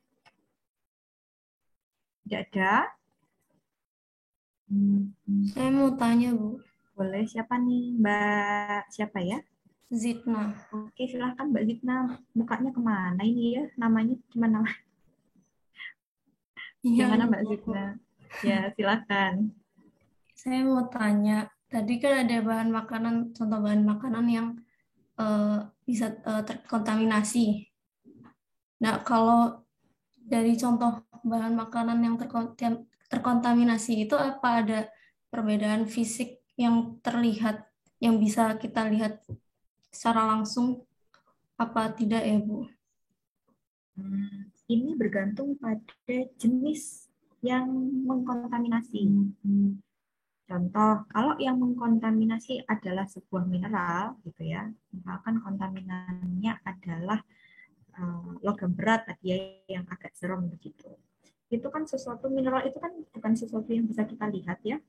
[SPEAKER 1] Tidak ada?
[SPEAKER 2] Saya mau tanya, Bu.
[SPEAKER 1] Boleh siapa nih? Mbak siapa ya?
[SPEAKER 3] Zidna.
[SPEAKER 1] Oke, silahkan Mbak Zidna. Mukanya kemana ini ya? Namanya cuma nama.
[SPEAKER 3] Iya,
[SPEAKER 1] Gimana Mbak
[SPEAKER 3] lupa, Bu.
[SPEAKER 1] Zidna? Ya, silahkan.
[SPEAKER 3] Saya mau tanya, tadi kan ada bahan makanan, contoh bahan makanan yang bisa terkontaminasi. Nah, kalau dari contoh bahan makanan yang terkontaminasi itu apa ada perbedaan fisik yang terlihat, yang bisa kita lihat secara langsung apa tidak ya, Bu?
[SPEAKER 1] Ini bergantung pada jenis yang mengkontaminasi. Contoh, kalau yang mengkontaminasi adalah sebuah mineral, gitu ya, misalkan kontaminannya adalah logam berat tadi ya, yang agak serem begitu. Itu kan sesuatu mineral itu kan bukan sesuatu yang bisa kita lihat ya,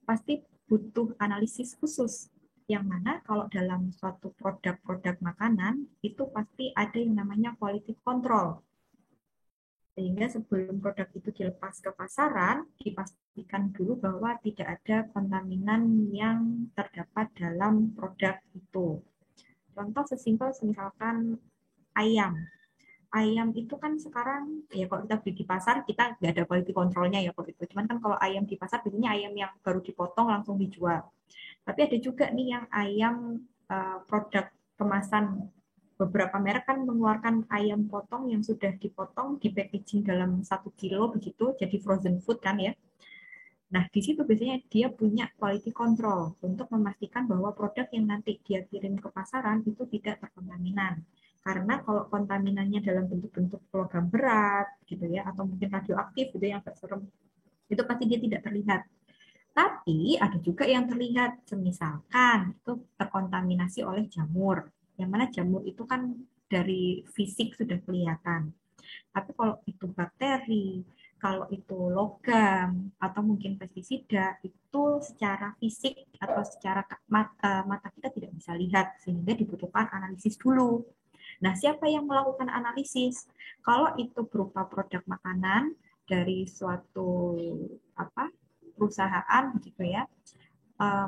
[SPEAKER 1] pasti butuh analisis khusus. Yang mana kalau dalam suatu produk-produk makanan itu pasti ada yang namanya quality control. Sehingga sebelum produk itu dilepas ke pasaran, dipastikan dulu bahwa tidak ada kontaminan yang terdapat dalam produk itu. Contoh sesimpel misalkan ayam. Ayam itu kan sekarang, ya kalau kita beli di pasar, kita nggak ada quality controlnya ya kalau itu. Cuman kan kalau ayam di pasar, biasanya ayam yang baru dipotong langsung dijual. Tapi ada juga nih yang ayam produk kemasan. Beberapa merek kan mengeluarkan ayam potong yang sudah dipotong, di packaging dalam 1 kilo begitu, jadi frozen food kan ya. Nah, di situ biasanya dia punya quality control untuk memastikan bahwa produk yang nanti dia kirim ke pasaran itu tidak terkontaminan. Karena kalau kontaminannya dalam bentuk-bentuk logam berat gitu ya, atau mungkin radioaktif gitu yang agak serem, itu pasti dia tidak terlihat. Tapi ada juga yang terlihat, misalkan itu terkontaminasi oleh jamur. Yang mana jamur itu kan dari fisik sudah kelihatan. Tapi kalau itu bakteri, kalau itu logam, atau mungkin pestisida, itu secara fisik atau secara mata kita tidak bisa lihat, sehingga dibutuhkan analisis dulu. Nah, siapa yang melakukan analisis? Kalau itu berupa produk makanan dari suatu perusahaan gitu ya,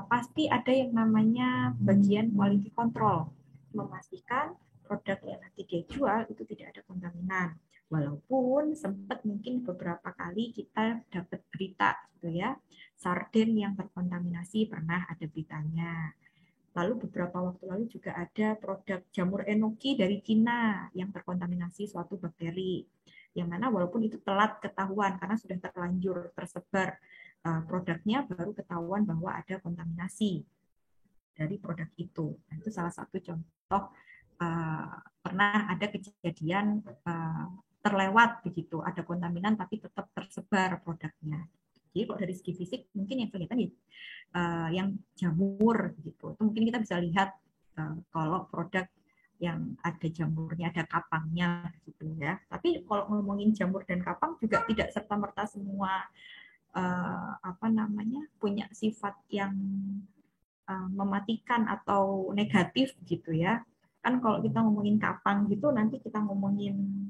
[SPEAKER 1] pasti ada yang namanya bagian quality control, memastikan produk yang nanti dia jual itu tidak ada kontaminan. Walaupun sempat mungkin beberapa kali kita dapat berita gitu ya, sarden yang terkontaminasi pernah ada beritanya. Lalu beberapa waktu lalu juga ada produk jamur enoki dari Cina yang terkontaminasi suatu bakteri. Yang mana walaupun itu telat ketahuan karena sudah terlanjur tersebar produknya, baru ketahuan bahwa ada kontaminasi dari produk itu. Nah, itu salah satu contoh pernah ada kejadian terlewat begitu, ada kontaminan tapi tetap tersebar produknya. Jadi kalau dari segi fisik mungkin yang kelihatan yang jamur gitu. Itu mungkin kita bisa lihat kalau produk yang ada jamurnya, ada kapangnya gitu ya. Tapi kalau ngomongin jamur dan kapang juga tidak serta-merta semua punya sifat yang mematikan atau negatif gitu ya. Kan kalau kita ngomongin kapang gitu nanti kita ngomongin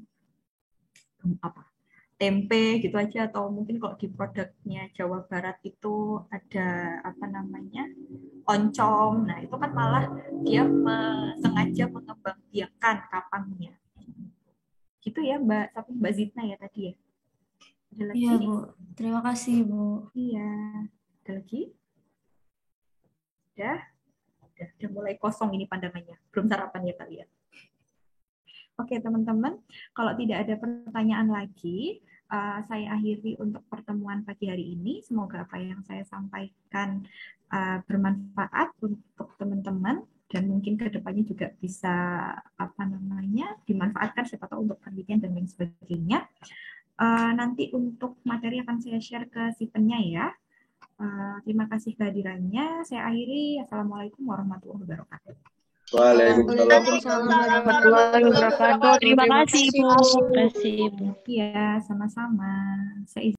[SPEAKER 1] tempe gitu aja, atau mungkin kalau di produknya Jawa Barat itu ada oncom. Nah, itu kan malah dia sengaja mengembangbiakan kapangnya. Gitu ya Mbak Zitna ya tadi ya. Ada lagi?
[SPEAKER 3] Iya, Bu. Terima kasih, Bu.
[SPEAKER 1] Iya. Ada lagi? Udah mulai kosong ini pandangannya. Belum sarapan ya kalian. Oke, teman-teman, kalau tidak ada pertanyaan lagi, saya akhiri untuk pertemuan pagi hari ini. Semoga apa yang saya sampaikan bermanfaat untuk teman-teman dan mungkin ke depannya juga bisa dimanfaatkan, siapa tahu untuk penelitian dan lain sebagainya. Nanti untuk materi akan saya share ke Sipennya ya. Terima kasih kehadirannya. Saya akhiri. Assalamualaikum warahmatullahi wabarakatuh.
[SPEAKER 2] Waalaikumsalam warahmatullahi wabarakatuh. Terima kasih, Bu.
[SPEAKER 1] Iya, sama-sama. Saya